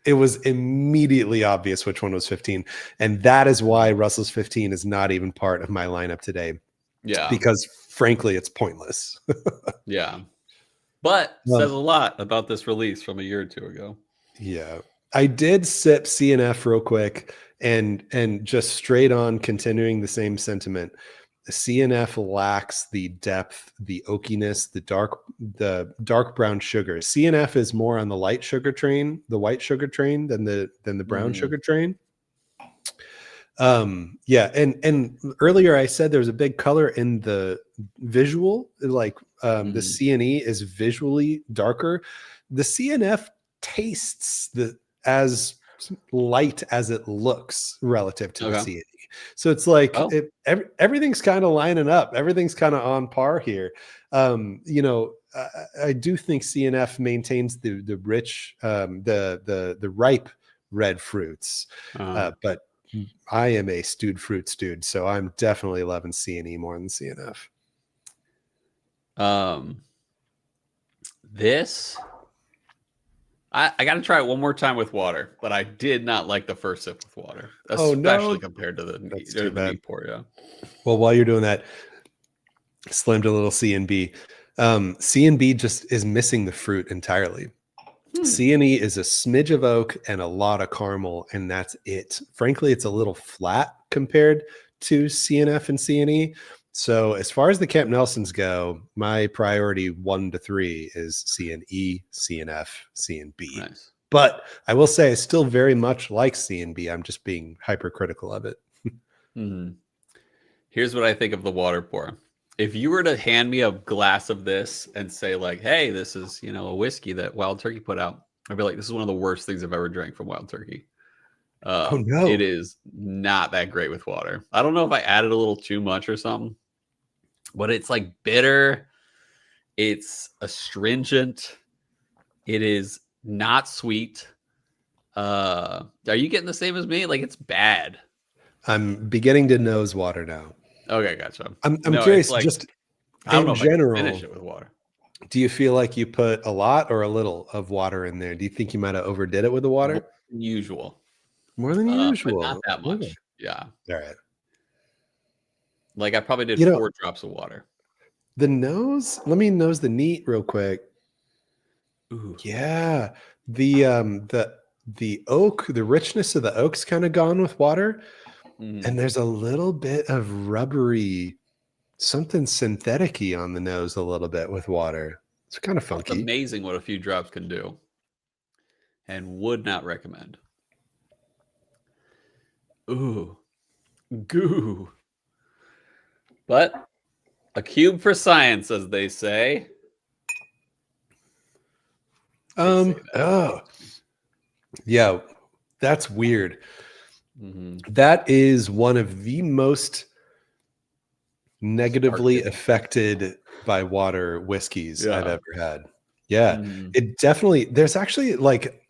It was immediately obvious which one was 15. And that is why Russell's 15 is not even part of my lineup today, Yeah. because frankly, it's pointless. Yeah. But says Um, a lot about this release from a year or two ago. yeah. I did sip CNF real quick and just straight on continuing the same sentiment. CNF lacks the depth, the oakiness, the dark brown sugar. CNF is more on the light sugar train, the white sugar train than the brown Mm. sugar train. Yeah, and earlier I said there's a big color in the visual, like the Mm. CNE is visually darker. The CNF tastes as light as it looks relative to the Okay. CNE. So it's like Oh. everything's kind of lining up. Everything's kind of on par here. I do think CNF maintains the rich, the ripe red fruits, Uh, but I am a stewed fruits dude, so I'm definitely loving C&E more than CNF. This I got to try it one more time with water, but I did not like the first sip with water, especially compared to the neat pour. Yeah. Well, while you're doing that, slammed a little C&B. C&B just is missing the fruit entirely. C&E is a smidge of oak and a lot of caramel, and that's it. Frankly, it's a little flat compared to CNF and C&E. So as far as the Camp Nelsons go, my priority 1 to 3 is C&E, CNF, C&B. Nice. But I will say I still very much like C&B. I'm just being hypercritical of it. Here's what I think of the water pour. If you were to hand me a glass of this and say like, hey, this is, a whiskey that Wild Turkey put out, I'd be like, this is one of the worst things I've ever drank from Wild Turkey. Oh no. It is not that great with water. I don't know if I added a little too much or something, but it's like bitter. It's astringent. It is not sweet. Are you getting the same as me? Like, it's bad. I'm beginning to nose water now. Okay, gotcha. I'm curious, like, just I don't know in general, if I can finish it with water. Do you feel like you put a lot or a little of water in there? Do you think you might have overdid it with the water? More than usual. But not that much. Okay. Yeah. All right. Like I probably did 4 drops of water. The nose? Let me nose the neat real quick. Ooh. Yeah. The oak, the richness of the oak's kind of gone with water. And there's a little bit of rubbery, something synthetic-y on the nose a little bit with water. It's kind of funky. It's amazing what a few drops can do. And would not recommend. Ooh. Goo. But a cube for science, as they say. Yeah, that's weird. That is one of the most negatively affected by water whiskeys I've ever had. Yeah, it definitely, there's actually like,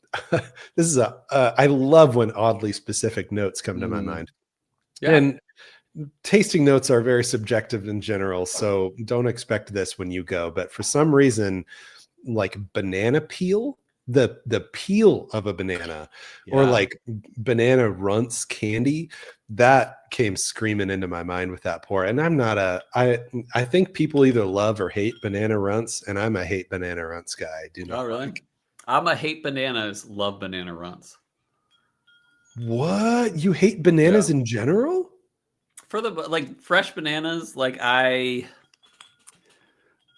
this is I love when oddly specific notes come to my mind. Yeah. And tasting notes are very subjective in general, so don't expect this when you go. But for some reason, like banana peel, the peel of a banana, or like banana runts candy, that came screaming into my mind with that pour. And I'm not I think people either love or hate banana runts, and I'm a hate banana runts guy. I do not. Oh, really? I'm a hate bananas, love banana runts. What? You hate bananas in general? For the like fresh bananas, like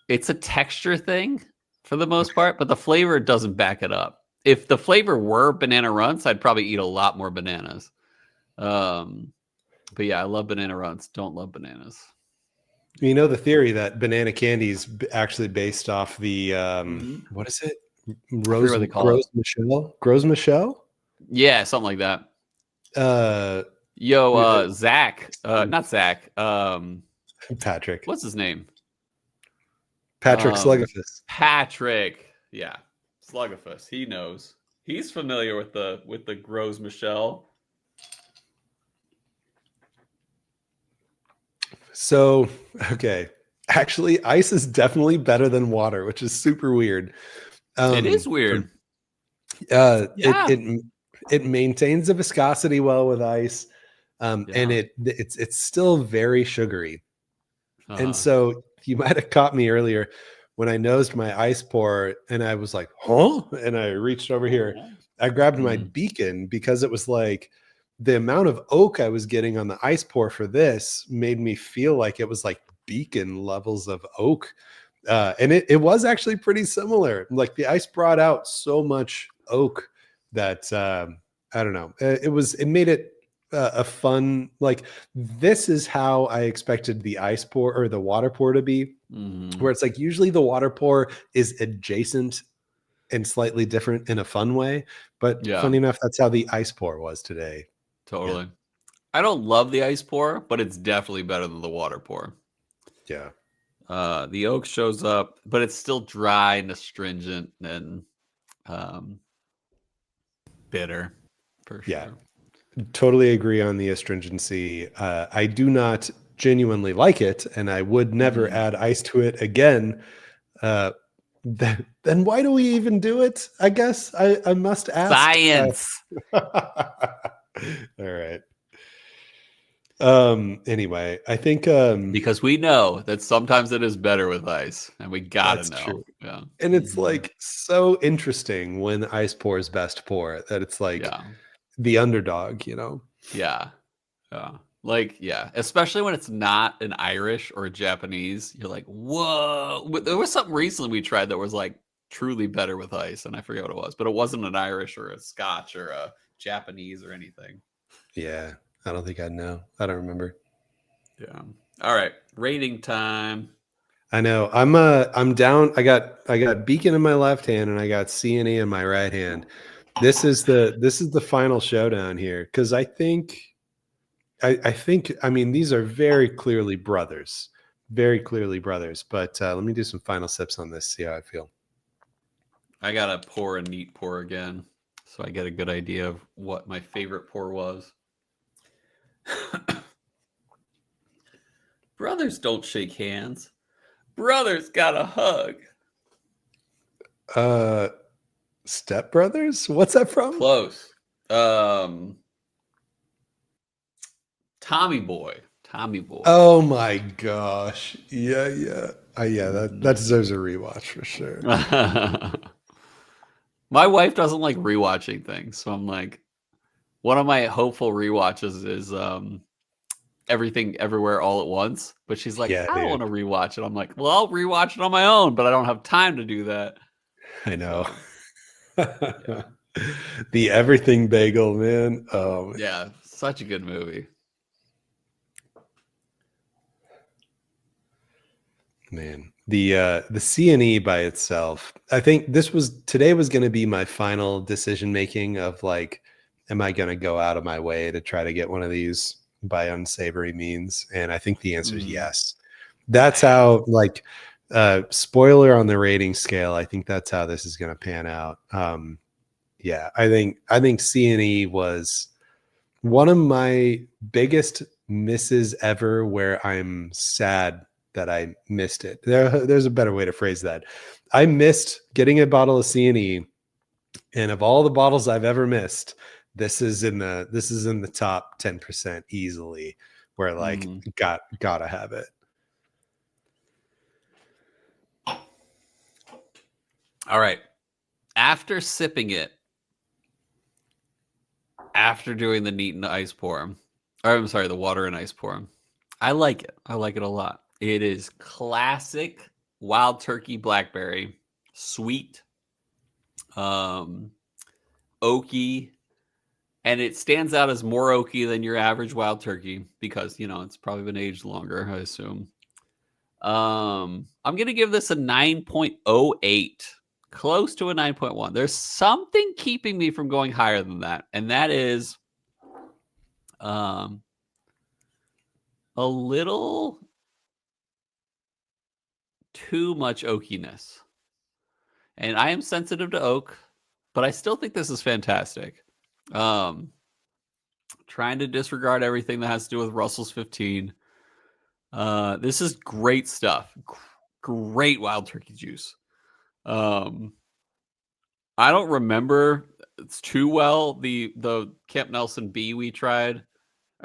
it's a texture thing for the most part, but the flavor doesn't back it up. If the flavor were banana runts, I'd probably eat a lot more bananas. But yeah, I love banana runts. Don't love bananas. You know the theory that banana candy is actually based off the what is it? Gros Michel? Yeah, something like that. Zach, not Zach. Patrick. What's his name? Patrick Slugifus. Patrick, yeah, Slugifus. He knows. He's familiar with the Gros Michel. So, okay. Actually, ice is definitely better than water, which is super weird. It is weird. It maintains the viscosity well with ice, and it's still very sugary. And so you might have caught me earlier when I nosed my ice pour, and I was like, "Huh?" And I reached over here. I grabbed my beacon because it was like the amount of oak I was getting on the ice pour for this made me feel like it was like beacon levels of oak. And it was actually pretty similar. Like the ice brought out so much oak that I don't know. It made it a fun, like, this is how I expected the ice pour or the water pour to be, where it's like usually the water pour is adjacent and slightly different in a fun way. But funny enough, that's how the ice pour was today. Totally. Yeah. I don't love the ice pour, but it's definitely better than the water pour. Yeah. The oak shows up, but it's still dry and astringent and bitter, for sure. Yeah. totally agree on the astringency. I do not genuinely like it, and I would never add ice to it again. Then why do we even do it? I guess I must ask. Science. All right. Anyway, I think Because we know that sometimes it is better with ice, and we gotta that's know. true. Yeah. And it's like so interesting when ice pours best pour that it's like the underdog, you know? Yeah. Yeah. Like, yeah. Especially when it's not an Irish or a Japanese. You're like, whoa. But there was something recently we tried that was like truly better with ice, and I forget what it was, but it wasn't an Irish or a Scotch or a Japanese or anything. Yeah. I don't think I'd know. I don't remember. Yeah. All right. Rating time. I know. I'm down. I got Beacon in my left hand and I got CNE in my right hand. This is the final showdown here because I think I mean these are very clearly brothers. Very clearly brothers. But let me do some final sips on this, see how I feel. I gotta pour a neat pour again, so I get a good idea of what my favorite pour was. Brothers don't shake hands. Brothers got a hug. Step Brothers? What's that from? Close. Tommy Boy. Tommy Boy. Oh my gosh. Yeah, yeah. Yeah, that deserves a rewatch for sure. My wife doesn't like rewatching things, so I'm like, one of my hopeful rewatches is Everything Everywhere All at Once, but she's like, Yeah, I don't dude. want to rewatch it. I'm like, well, I'll rewatch it on my own, but I don't have time to do that. I know. So, yeah. The Everything Bagel, man. Oh, Yeah, such a good movie. man. The CNE by itself. I think today was going to be my final decision making of like, am I going to go out of my way to try to get one of these by unsavory means? And I think the answer is yes. That's how like spoiler on the rating scale. I think that's how this is going to pan out. Yeah, I think CNE was one of my biggest misses ever where I'm sad that I missed it. There's a better way to phrase that. I missed getting a bottle of CNE, and of all the bottles I've ever missed, this is in the top 10% easily, where like gotta have it. All right. After sipping it, after doing the neat and ice pour, or I'm sorry, the water and ice pour, I like it. I like it a lot. It is classic wild turkey blackberry, sweet, oaky, and it stands out as more oaky than your average wild turkey because, you know, it's probably been aged longer, I assume. I'm going to give this a 9.08, close to a 9.1. There's something keeping me from going higher than that, and that is a little too much oakiness. And I am sensitive to oak, but I still think this is fantastic. Trying to disregard everything that has to do with Russell's 15. This is great stuff. Great wild turkey juice. I don't remember too well the Camp Nelson B we tried.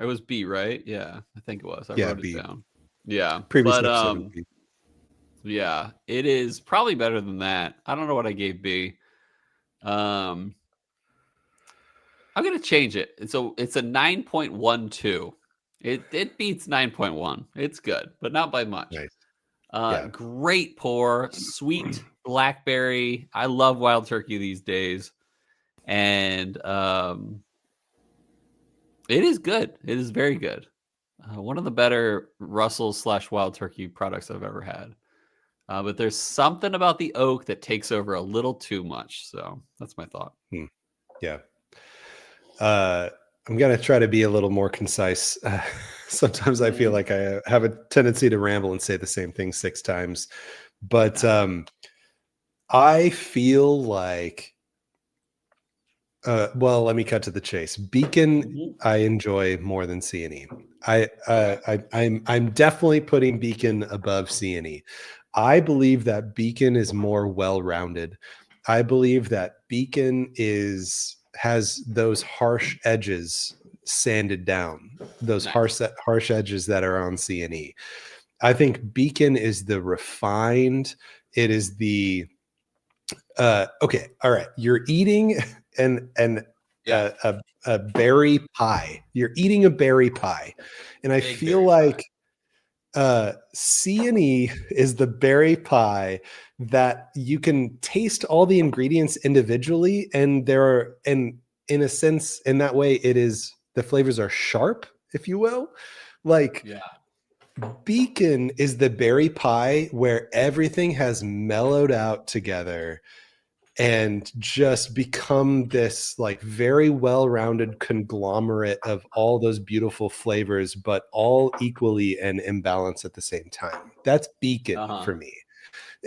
It was B, right? Yeah, I think it was. I wrote B. it down. Yeah, Previous but episode B. yeah, it is probably better than that. I don't know what I gave B. I'm gonna change it. It's a 9.12. It beats 9.1. It's good, but not by much. Nice. Yeah. Great pour, sweet blackberry. I love wild turkey these days, and it is good. It is very good. One of the better Russell / wild turkey products I've ever had. But there's something about the oak that takes over a little too much. So that's my thought. Yeah. I'm going to try to be a little more concise. Sometimes I feel like I have a tendency to ramble and say the same thing 6 times. But I feel like Well, let me cut to the chase. Beacon, Mhm. I enjoy more than C&E. I'm definitely putting Beacon above C&E. I believe that Beacon is more well-rounded. I believe that Beacon has those harsh edges sanded down, those Nice. harsh edges that are on C&E. I think Beacon is the refined. It is the okay, all right. You're eating an Yeah. a berry pie. You're eating a berry pie, and I Big feel berry pie. like C&E is the berry pie that you can taste all the ingredients individually, and there are, and in a sense, in that way, it is the flavors are sharp, if you will. Like Yeah. Beacon is the berry pie where everything has mellowed out together and just become this like very well-rounded conglomerate of all those beautiful flavors, but all equally and imbalanced at the same time. That's Beacon Uh-huh. for me.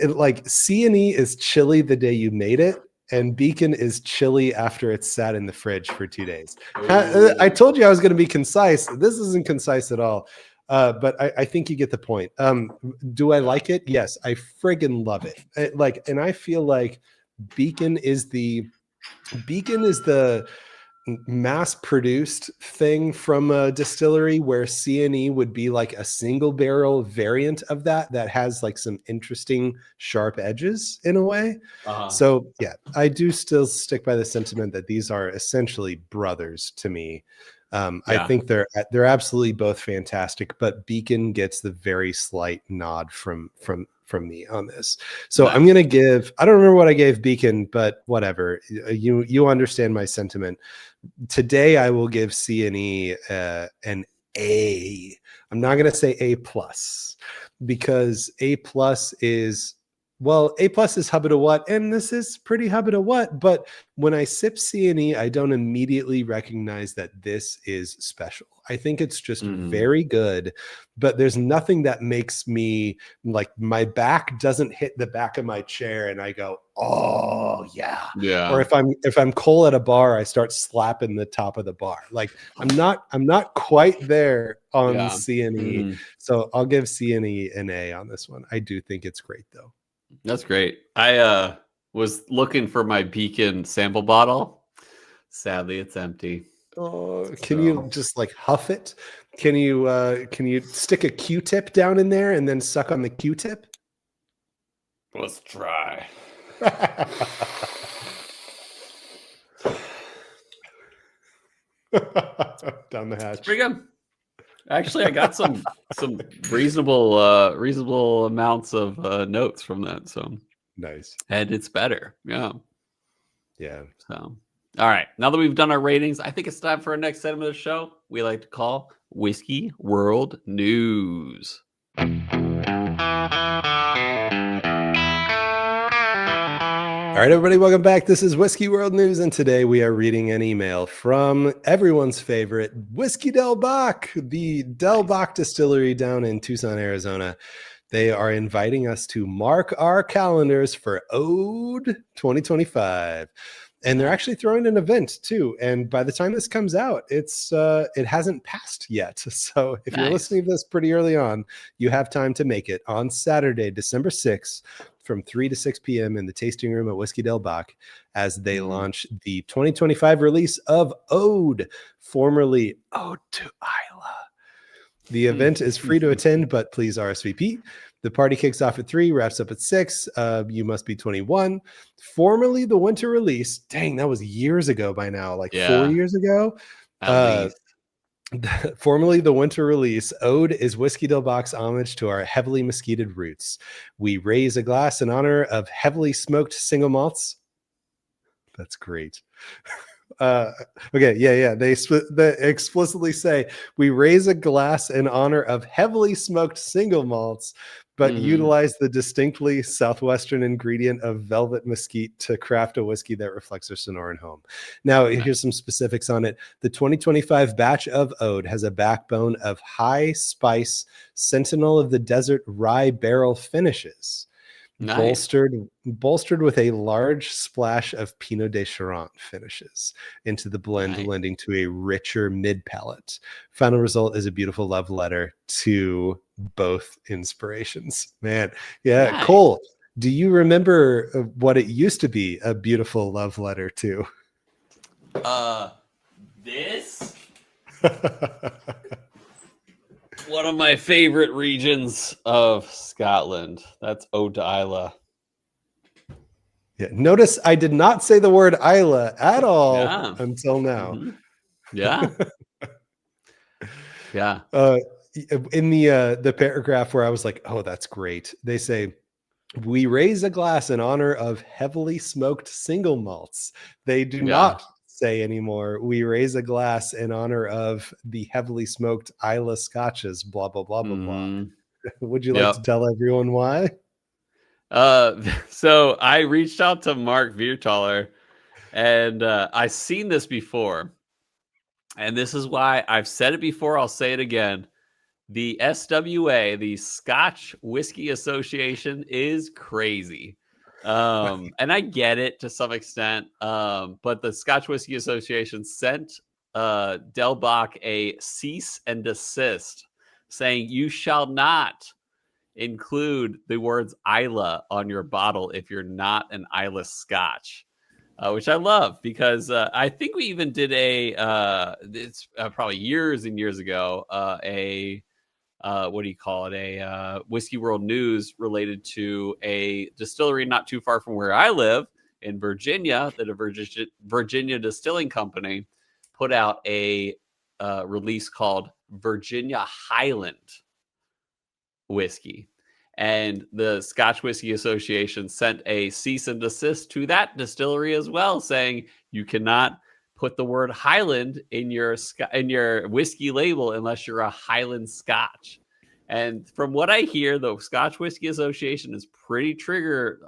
Like C&E is chili the day you made it, and Beacon is chili after it's sat in the fridge for 2 days. I Ooh. told you I was going to be concise. This isn't concise at all. But I think you get the point. Do I Yeah. like it? Yes, I friggin' love it. And I feel like Beacon is the mass produced thing from a distillery, where C&E would be like a single barrel variant of that has like some interesting sharp edges in a way. Uh-huh. So yeah, I do still stick by the sentiment that these are essentially brothers to me. I Yeah. think they're absolutely both fantastic, but Beacon gets the very slight nod from me on this. So I'm Nice. gonna give, I don't remember what I gave Beacon, but whatever. You understand my sentiment. Today I will give C&E an A. I'm not going to say A plus, because A plus is, well, A plus is hubba to what, and this is pretty hubba to what. But when I sip C&E, I don't immediately recognize that this is special. I think it's just Mhm. very good, but there's nothing that makes me like, my back doesn't hit the back of my chair and I go, oh yeah. Or Yeah. if I'm cold at a bar, I start slapping the top of the bar. Like I'm not quite there on Yeah. C&E. Mhm. So I'll give C&E an A on this one. I do think it's great though. That's great. I was looking for my Beacon sample bottle. Sadly, it's empty. Oh, can you So just like huff it? Can you stick a Q-tip down in there and then suck on the Q-tip? let's try. Down the It's hatch. pretty good. Actually, I got some reasonable amounts of notes from that. So Nice. and it's better. Yeah. Yeah. So all right. Now that we've done our ratings, I think it's time for our next segment of the show we like to call Whiskey World News. All right, everybody, welcome back. This is Whiskey World News, and today we are reading an email from everyone's favorite, Whiskey Del Bach, the Del Nice. Bach distillery down in Tucson, Arizona. They are inviting us to mark our calendars for Ode 2025. And they're Nice. actually throwing an event too. And by the time this comes out, it hasn't passed yet. So if you're Nice. listening to this pretty early on, you have time to make it on Saturday, December 6th, from 3 to 6 p.m. in the tasting room at Whiskey Del Bach, as they Mhm. launch the 2025 release of Ode, formerly Ode to Isla. The event is free to attend, but please RSVP. The party kicks off at 3, wraps up at 6. You must be 21. Formerly the winter release. Dang, that was years ago by now, like 4 Yeah, years ago. at least. Formerly the winter release, Ode is Whiskey Del Bach's homage to our heavily mesquited roots. We raise a glass in honor of heavily smoked single malts. That's great. uh okay, yeah, they explicitly say we raise a glass in honor of heavily smoked single malts, but Mhm. utilize the distinctly southwestern ingredient of velvet mesquite to craft a whiskey that reflects our Sonoran home. Now here's some specifics on it. The 2025 batch of Ode has a backbone of high spice Sentinel of the Desert rye barrel finishes. Nice. bolstered with a large splash of Pinot de Charente finishes into the blend, Nice. lending to a richer mid palate. Final result is a beautiful love letter to both inspirations. Man, yeah, Nice. Cole, do you remember what it used to be a beautiful love letter to? This one of my favorite regions of Scotland. That's Ode to Isla. Yeah. Notice I did not say the word Isla at all Yeah. until now. Mm-hmm. Yeah. Yeah. In the paragraph where I was like, oh, that's great. They say, we raise a glass in honor of heavily smoked single malts. They do not say anymore, we raise a glass in honor of the heavily smoked Isla scotches, blah, blah, blah, blah, blah. Would you like to tell everyone why? So I reached out to Mark Viertaler, and I've seen this before. And this is why I've said it before, I'll say it again. The SWA, the Scotch Whiskey Association, is crazy. And I get it to some extent. But the Scotch Whiskey Association sent Del Bach a cease and desist saying, you shall not include the words Isla on your bottle if you're not an Isla Scotch. Which I love because I think we even did it's probably years and years ago, what do you call it? A Whiskey World News related to a distillery not too far from where I live in Virginia, that a Virginia Distilling Company put out a release called Virginia Highland Whiskey. And the Scotch Whiskey Association sent a cease and desist to that distillery as well, saying you cannot put the word Highland in your whiskey label unless you're a Highland Scotch. And from what I hear, the Scotch Whiskey Association is pretty trigger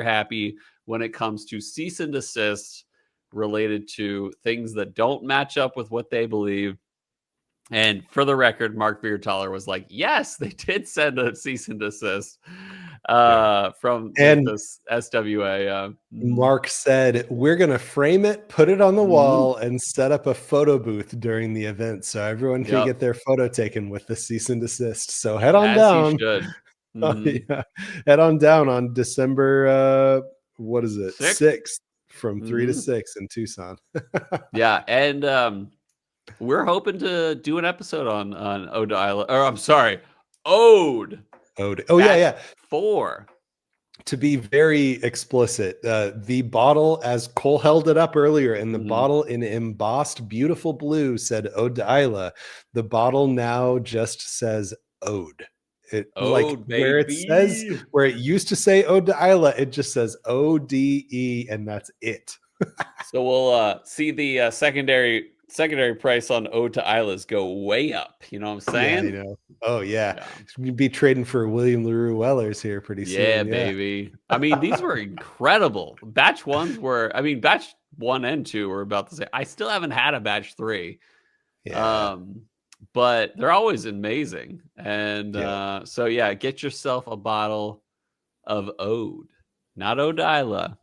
happy when it comes to cease and desist related to things that don't match up with what they believe. And for the record, Mark Viertaler was like, yes, they did send a cease and desist from this SWA. Mark said, we're going to frame it, put it on the wall, and set up a photo booth during the event so everyone can get their photo taken with the cease and desist. So head on down. Head on down on December, what is it? 6th from 3 to 6 in Tucson. And we're hoping to do an episode on Ode to Isla. Or I'm sorry, Ode. Oh, 4. To be very explicit, the bottle, as Cole held it up earlier, and the bottle in embossed beautiful blue said Ode to Isla. The bottle now just says Ode. Ode, baby. Where it used to say Ode to Isla, it just says ODE, and that's it. So we'll see the secondary price on Ode to Islas go way up. You know what I'm saying? Yeah, you know. Oh yeah. You'd be trading for William LaRue Wellers here pretty soon. Yeah, baby. I mean, these were incredible. Batch 1 and 2 were about to say. I still haven't had a batch 3. Yeah. But they're always amazing. And so get yourself a bottle of Ode. Not Ode to Isla.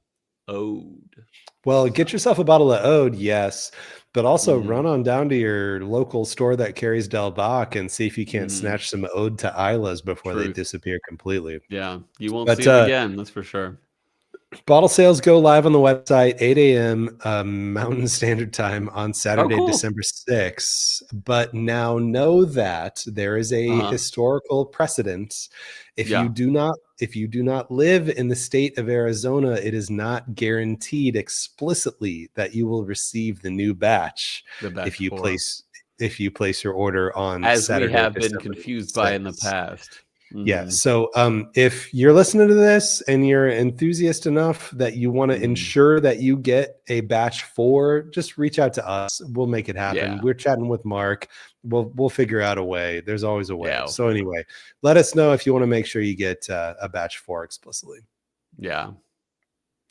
Ode. Well, get yourself a bottle of Ode, yes, but also run on down to your local store that carries Del Bach and see if you can't snatch some Ode to Islas before they disappear completely. Yeah, you won't see them again, that's for sure. Bottle sales go live on the website 8 a.m. Mountain Standard Time on Saturday, December 6th. But now know that there is a historical precedent. If you do not live in the state of Arizona, it is not guaranteed explicitly that you will receive the new batch if you place your order on Saturday. We have been confused by in the past. Yeah. So if you're listening to this and you're enthusiast enough that you want to ensure that you get a batch 4, just reach out to us. We'll make it happen. Yeah. We're chatting with Mark. We'll figure out a way. There's always a way. Yeah. So anyway, let us know if you want to make sure you get a batch 4 explicitly. Yeah.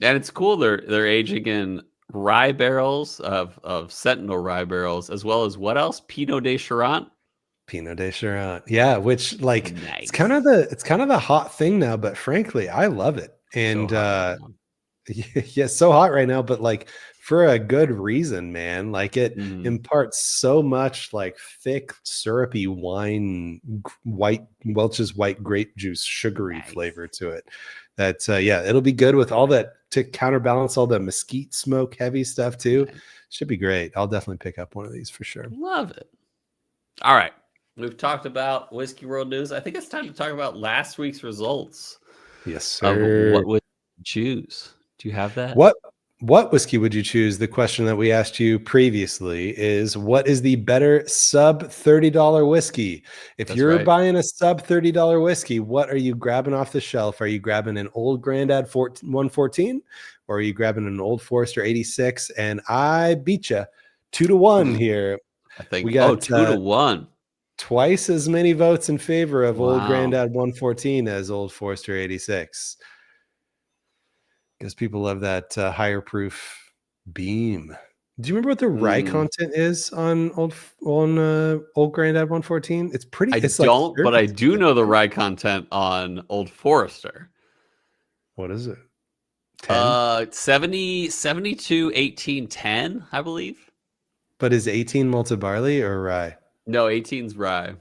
And it's cool. They're aging in rye barrels of Sentinel rye barrels, as well as what else? Pinot de Charente. Pinot de Chiron. Yeah, which like Nice. it's kind of the hot thing now, but frankly, I love it. And So hot right now. yeah, so hot right now, but like for a good reason, man. Like it Mhm. imparts so much like thick, syrupy wine, white Welch's white grape juice, sugary Nice. flavor to it. That yeah, it'll be good with all that to counterbalance all the mesquite smoke, heavy stuff too. Nice. Should be great. I'll definitely pick up one of these for sure. Love it. All right. We've talked about Whiskey World News. I think it's time to talk about last week's results Yes, of sir. what would you choose. Do you have that? What whiskey would you choose? The question that we asked you previously is what is the better sub $30 whiskey? If That's you're right. buying a sub $30 whiskey, what are you grabbing off the shelf? Are you grabbing an old Grandad 114 or are you grabbing an old Forester 86? And I beat you 2-1 here. I think We got 2-1. twice as many votes in favor of old Wow. Grandad 114 as old Forester 86. Because people love that higher proof beam. Do you remember what the rye content is on old Grandad 114? It's pretty. I It's like don't, but I do 30%, know the right? rye content on Old Forester. What is it? 10? 70, 72, 18, 10, I believe. But is 18 malted barley or rye? No, 18's rye.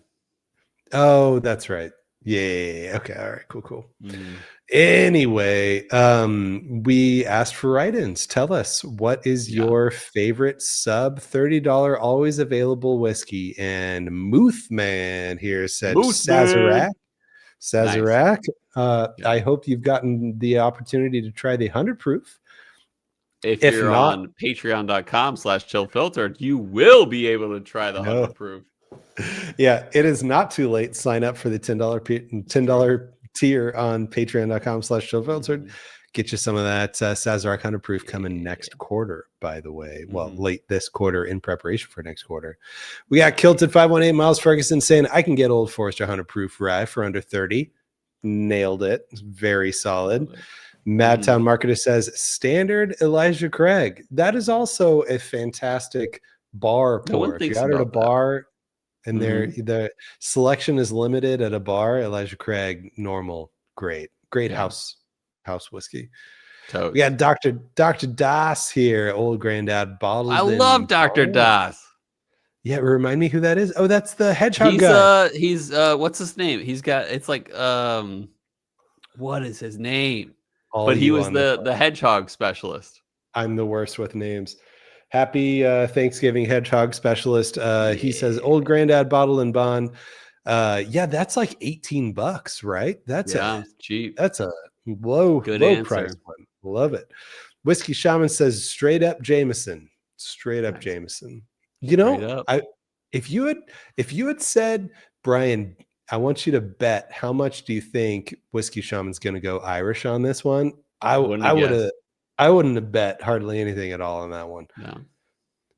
Oh, that's right. Yeah. Okay. All right. Cool. Mhm. Anyway, we asked for write-ins. Tell us what is your favorite sub $30 always available whiskey? And Moothman here said Sazerac. Sazerac. I hope you've gotten the opportunity to try the 100 proof. If If you're not, on patreon.com/chillfiltered, you will be able to try the 100 proof. Yeah, it is not too late. Sign up for the $10 tier on patreon.com/chillfiltered. Get you some of that Sazerac 100 proof coming next quarter, by the way. Well, late this quarter in preparation for next quarter. We got Kilted 518 Miles Ferguson saying, I can get Old Forester 100 proof rye for under 30. Nailed it. Very solid. Madtown Marketer says, standard Elijah Craig. That is also a fantastic bar pour. If you're out at a bar and the selection is limited at a bar, Elijah Craig, normal, great house whiskey. Totes. We got Dr. Das here, old Granddad bottled. I love Dr. Das. Yeah, remind me who that is. Oh, that's the hedgehog guy. He's what's his name? He's got it's like what is his name? But he was the hedgehog specialist. I'm the worst with names. Happy Thanksgiving hedgehog specialist. He says old Granddad bottle and bond. Yeah, that's like $18, right? That's cheap. That's a low answer. Price one. Love it. Whiskey Shaman says straight up Jameson. Straight up Jameson. You know, if you had said, Brian, I want you to bet how much do you think Whiskey Shaman's going to go Irish on this one? I wouldn't have bet hardly anything at all on that one. No.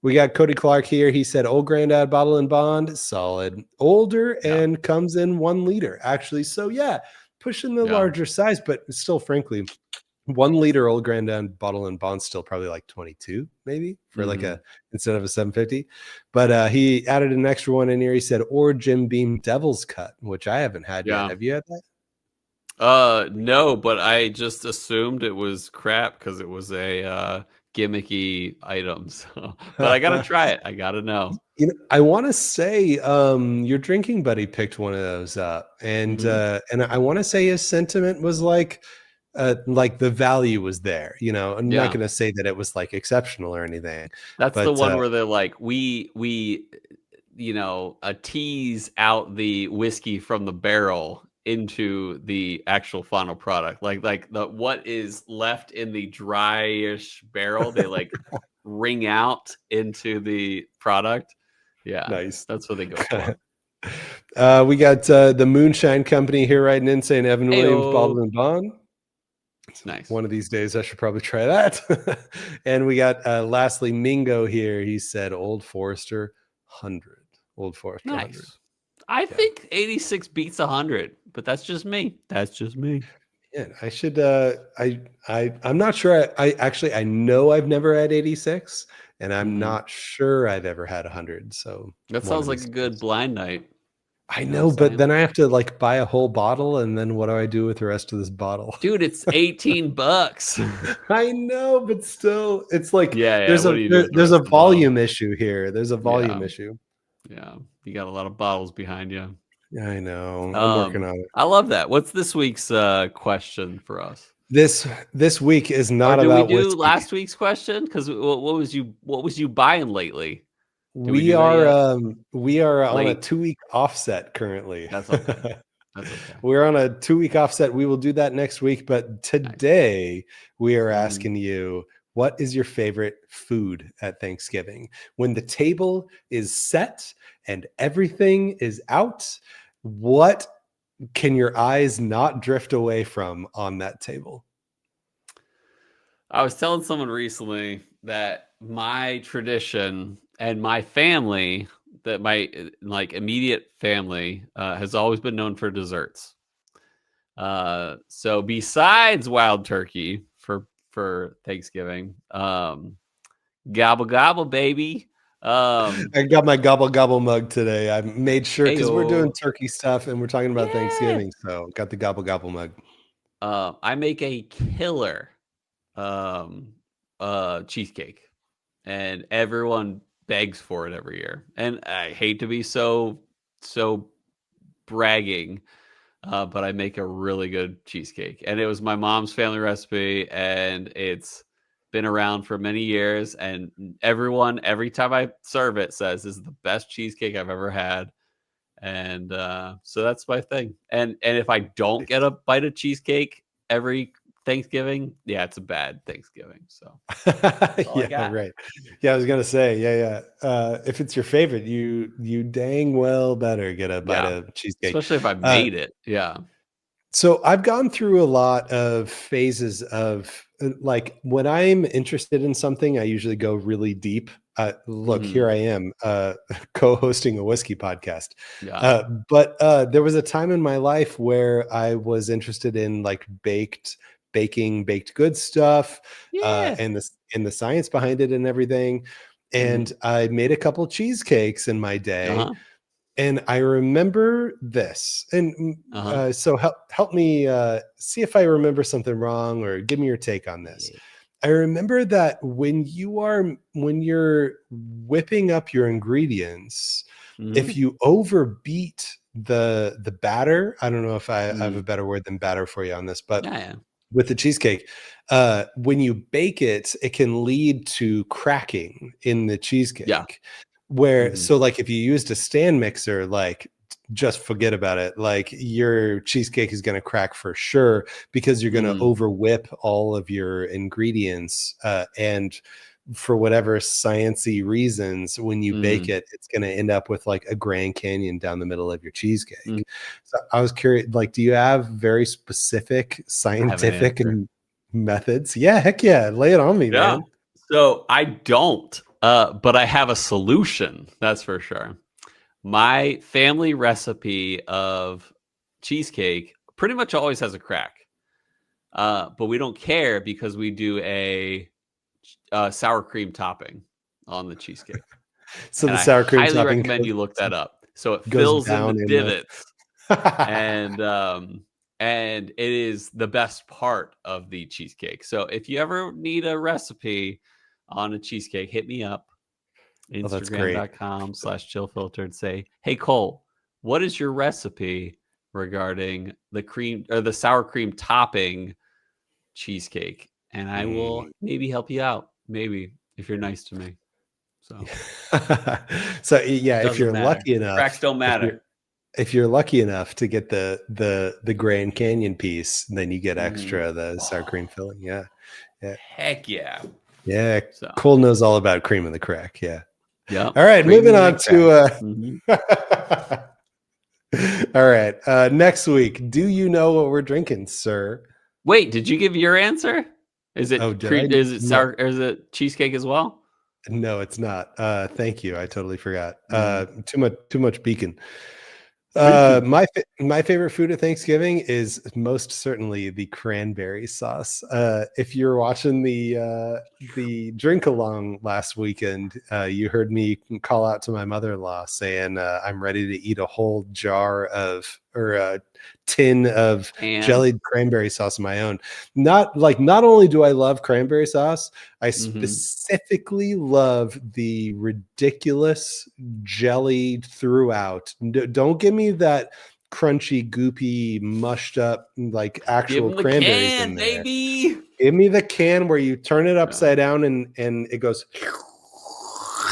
We got Cody Clark here. He said old Granddad bottle and bond, solid. Older and comes in 1 liter, actually. So yeah, pushing the larger size, but still, frankly, 1 liter old Granddad bottle and bond still probably like 22, maybe for like instead of a 750. But he added an extra one in here. He said or Jim Beam Devil's Cut, which I haven't had yet. Have you had that? No, but I just assumed it was crap because it was a gimmicky item. So, but I gotta try it. I gotta know. You know, I want to say your drinking buddy picked one of those up, and I want to say his sentiment was like the value was there. You know, I'm not going to say that it was like exceptional or anything. That's the one where they're like, we tease out the whiskey from the barrel into the actual final product, like the what is left in the dryish barrel, they like wring out into the product. Yeah, nice. That's what they go for. We got the Moonshine Company here writing in saying Evan Williams bottled and bond. Nice. One of these days I should probably try that. And we got lastly Mingo here. He said Old Forester 100. Old Forester 100. I think 86 beats 100, but that's just me. Yeah, I should I'm not sure. I know I've never had 86 and I'm not sure I've ever had 100. So that sounds like a good blind night. I You know what know, I'm but saying? then I have to like buy a whole bottle, and then what do I do with the rest of this bottle? Dude, it's $18. I know, but still, it's like Yeah. What do you do with the there's rest a of the bottle? volume issue here. There's a Yeah. volume issue. Yeah. You got a lot of bottles behind you. I know. I'm working on it. I love that. What's this week's question for us? This week is Or not do we about do whiskey. last week's question? Because what was you buying lately? Did we We do that are yet? we are on a Late. 2-week offset currently. That's okay. That's okay. We're on a 2-week offset. We will do that next week, but Nice. today we are Mhm. asking you, what is your favorite food at Thanksgiving? When the table is set and everything is out, what can your eyes not drift away from on that table? I was telling someone recently that my tradition and my family, that my like immediate family, has always been known for desserts. So besides wild turkey for Thanksgiving, gobble gobble baby. I got my gobble gobble mug today. I made sure because we're doing Ayo. turkey stuff and we're talking about Yeah. Thanksgiving, so got the gobble gobble mug. I make a killer um cheesecake, and everyone begs for it every year. And I hate to be so bragging, but I make a really good cheesecake, and it was my mom's family recipe, and it's been around for many years. And everyone, every time I serve it, says this is the best cheesecake I've ever had. And so that's my thing. And if I don't get a bite of cheesecake every Thanksgiving, yeah, it's a bad Thanksgiving. So that's all I Yeah, got. right. Yeah, I was gonna say, yeah. If it's your favorite, you dang well better get a bite Yeah, of cheesecake. especially if I made it. Yeah. So I've gone through a lot of phases of like when I'm interested in something, I usually go really deep. Look, here Mhm. I am co-hosting a whiskey podcast. Yeah. But there was a time in my life where I was interested in like baking, baked good stuff, Yeah. and the science behind it and everything. And Mhm. I made a couple cheesecakes in my day, Uh-huh. and I remember this, and Uh-huh. so help me see if I remember something wrong, or give me your take on this. Yeah. I remember that when you're whipping up your ingredients, if Mhm. you overbeat the batter, I don't know if I have a Mhm. better word than batter for you on this, but Yeah, yeah. with the cheesecake, when you bake it, it can lead to cracking in the Yeah. cheesecake. Where Mhm. so like if you used a stand mixer, like just forget about it. Like your cheesecake is going to crack for sure because you're going to Mhm. over whip all of your ingredients, and for whatever sciency reasons, when you bake Mhm. it, it's going to end up with like a Grand Canyon down the middle of your Mhm. cheesecake. So I was curious, like, do you have very specific I have an scientific answer. and methods? Yeah, heck yeah, lay it on me, Yeah. man. So I don't, but I have a solution. That's for sure. My family recipe of cheesecake pretty much always has a crack. But we don't care because we do a sour cream topping on the cheesecake. So And the I sour cream highly topping recommend you look that up. So it goes fills in the down in the divots, and and it is the best part of the cheesecake. So if you ever need a recipe on a cheesecake, hit me up, Oh, that's great. Instagram.com/chillfilter, and say, hey Cole, what is your recipe regarding the cream or the sour cream topping cheesecake? And I will Mm. maybe help you out. Maybe if you're nice to me. So So yeah, if doesn't you're matter. lucky Cracks enough, don't if matter. you're lucky enough to get the Grand Canyon piece, then you get Mhm. extra the sour Oh, cream filling. Yeah. Yeah. heck yeah. Yeah. So, Cole knows all about cream of the crack. Yeah. yep. All right, Cream moving of the on crap. to Mhm. all right. Next week, do you know what we're drinking, sir? Wait, did you give your answer? Is Oh, it did I? cream? Is it No, sour? Or is it cheesecake as well? no, it's not. Thank you. I totally forgot. Mhm. Too much beacon. My favorite food at Thanksgiving is most certainly the cranberry sauce. If you're watching the drink along last weekend, you heard me call out to my mother-in-law saying I'm ready to eat a whole jar of or a tin of jellied cranberry sauce of my own. Not only do I love cranberry sauce, I specifically love the ridiculous jelly throughout. Don't give me that crunchy, goopy, mushed up like actual cranberries can, in there. baby. Give me the can where you turn it upside down and it goes.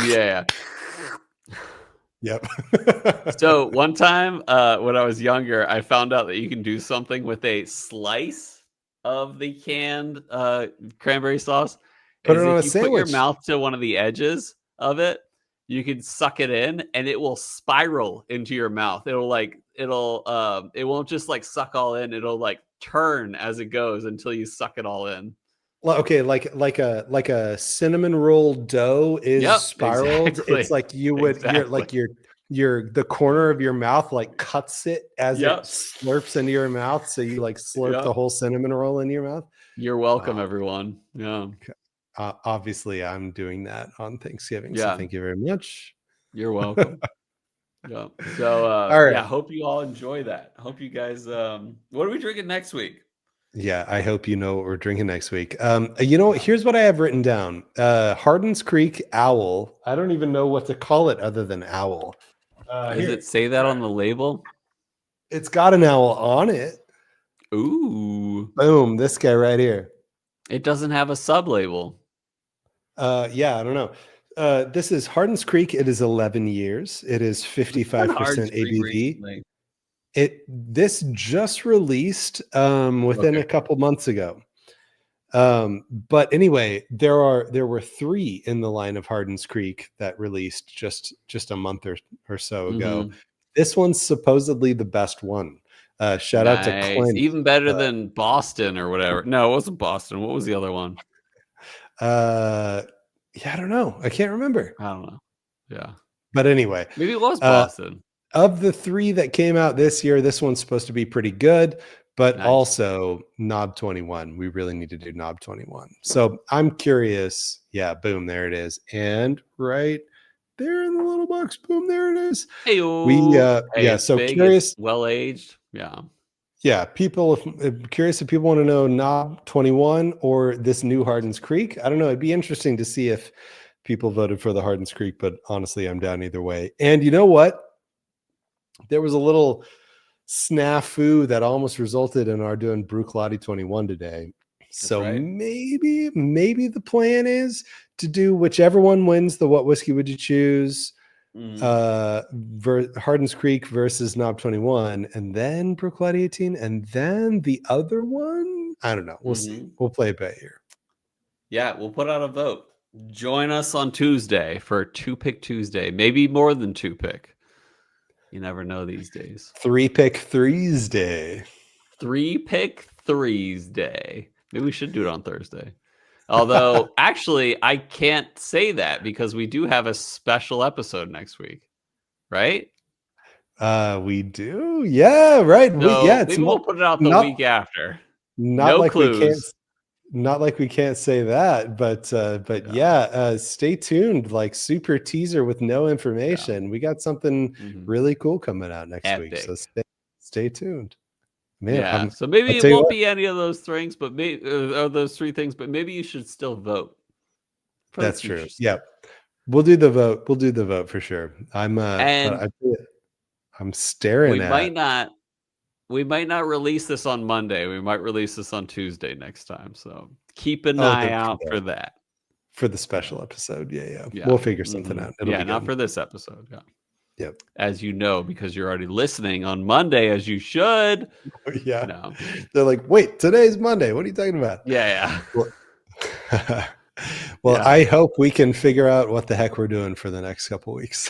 Yeah. Yep. So one time when I was younger, I found out that you can do something with a slice of the canned cranberry sauce. Put it Is on a if you put your sandwich. mouth to one of the edges of it, you can suck it in and it will spiral into your mouth. It won't just like suck all in. It'll like turn as it goes until you suck it all in. Okay, like a cinnamon roll dough is spiraled. Exactly. It's like you're the corner of your mouth like cuts it as it slurps into your mouth. So you like slurp the whole cinnamon roll into your mouth. You're welcome, everyone. Yeah. Obviously, I'm doing that on Thanksgiving. Yeah. So thank you very much. You're welcome. Yeah. So all right. yeah, hope you all enjoy that. Hope you guys what are we drinking next week? Yeah, I hope you know what we're drinking next week. You know, here's what I have written down. Hardin's Creek Owl. I don't even know what to call it other than owl. Does it say that on the label? It's got an owl on it. Ooh. Boom, this guy right here. It doesn't have a sub label. Yeah, I don't know. This is Hardin's Creek. It is 11 years. It is 55% ABV. This just released within a couple months ago. But anyway, there were 3 in the line of Hardin's Creek that released just a month or so ago. This one's supposedly the best one. Shout out to Clint. Even better than Boston or whatever. No, it wasn't Boston. What was the other one? Yeah, I don't know. I can't remember. I don't know. Yeah. But anyway. Maybe it was Boston. Of the 3 that came out this year, this one's supposed to be pretty good, but also Knob 21. We really need to do Knob 21. So I'm curious. Yeah, boom, there it is. And right there in the little box, boom, there it is. So curious. Well-aged. Yeah. Yeah, people curious if people want to know Knob 21 or this new Hardin's Creek. I don't know. It'd be interesting to see if people voted for the Hardin's Creek, but honestly, I'm down either way. And you know what? There was a little snafu that almost resulted in our doing Bruichladdich 21 today. So maybe the plan is to do whichever one wins the What Whiskey Would You Choose? Hardin's Creek versus Knob 21, and then Bruichladdich 18, and then the other one. I don't know. We'll see. We'll play it by ear. Yeah, we'll put out a vote. Join us on Tuesday for 2-Pick Tuesday. Maybe more than 2-Pick. You never know these days. 3-Pick Threes Day. 3-Pick Threes Day. Maybe we should do it on Thursday. Although, actually, I can't say that because we do have a special episode next week, right? We do, yeah, right. So maybe we'll put it out the week after. No clues. Not like we can't say that, but stay tuned. Like super teaser with no information. We got something really cool coming out next week, so stay tuned. Man, so maybe it won't be any of those things, but maybe those 3 things. But maybe you should still vote. That's true. Yeah, we'll do the vote. We'll do the vote for sure. I'm staring. We might not release this on Monday. We might release this on Tuesday next time. So keep an eye out for that. For the special episode. Yeah. We'll figure something out. It'll be not for this episode. Yeah. Yep. As you know, because you're already listening on Monday, as you should. Yeah. No. They're like, wait, today's Monday. What are you talking about? Yeah. Well, I hope we can figure out what the heck we're doing for the next couple of weeks.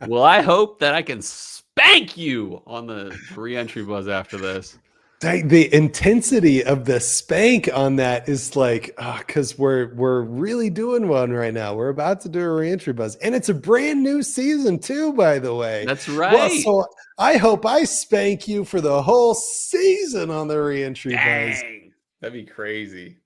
Well, I hope that I can spank you on the re-entry buzz after this. The intensity of the spank on that is like, because we're really doing one right now. We're about to do a reentry buzz, and it's a brand new season too, by the way. That's Well, right. so I hope I spank you for the whole season on the reentry buzz. Dang, that'd be crazy.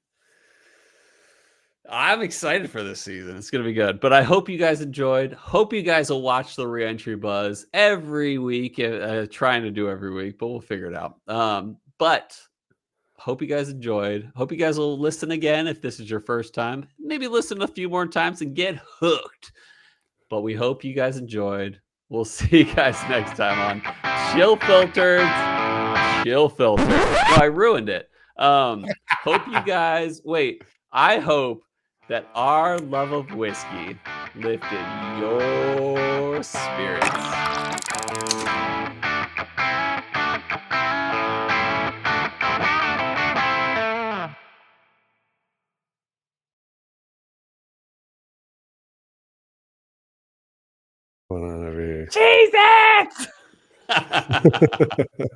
I'm excited for this season. It's going to be good. But I hope you guys enjoyed. Hope you guys will watch the reentry buzz every week. Trying to do every week, but we'll figure it out. But hope you guys enjoyed. Hope you guys will listen again if this is your first time. Maybe listen a few more times and get hooked. But we hope you guys enjoyed. We'll see you guys next time on Chill Filters. Chill Filters. No, I ruined it. Hope you guys I hope that our love of whiskey lifted your spirits. Going on over here. Cheese it!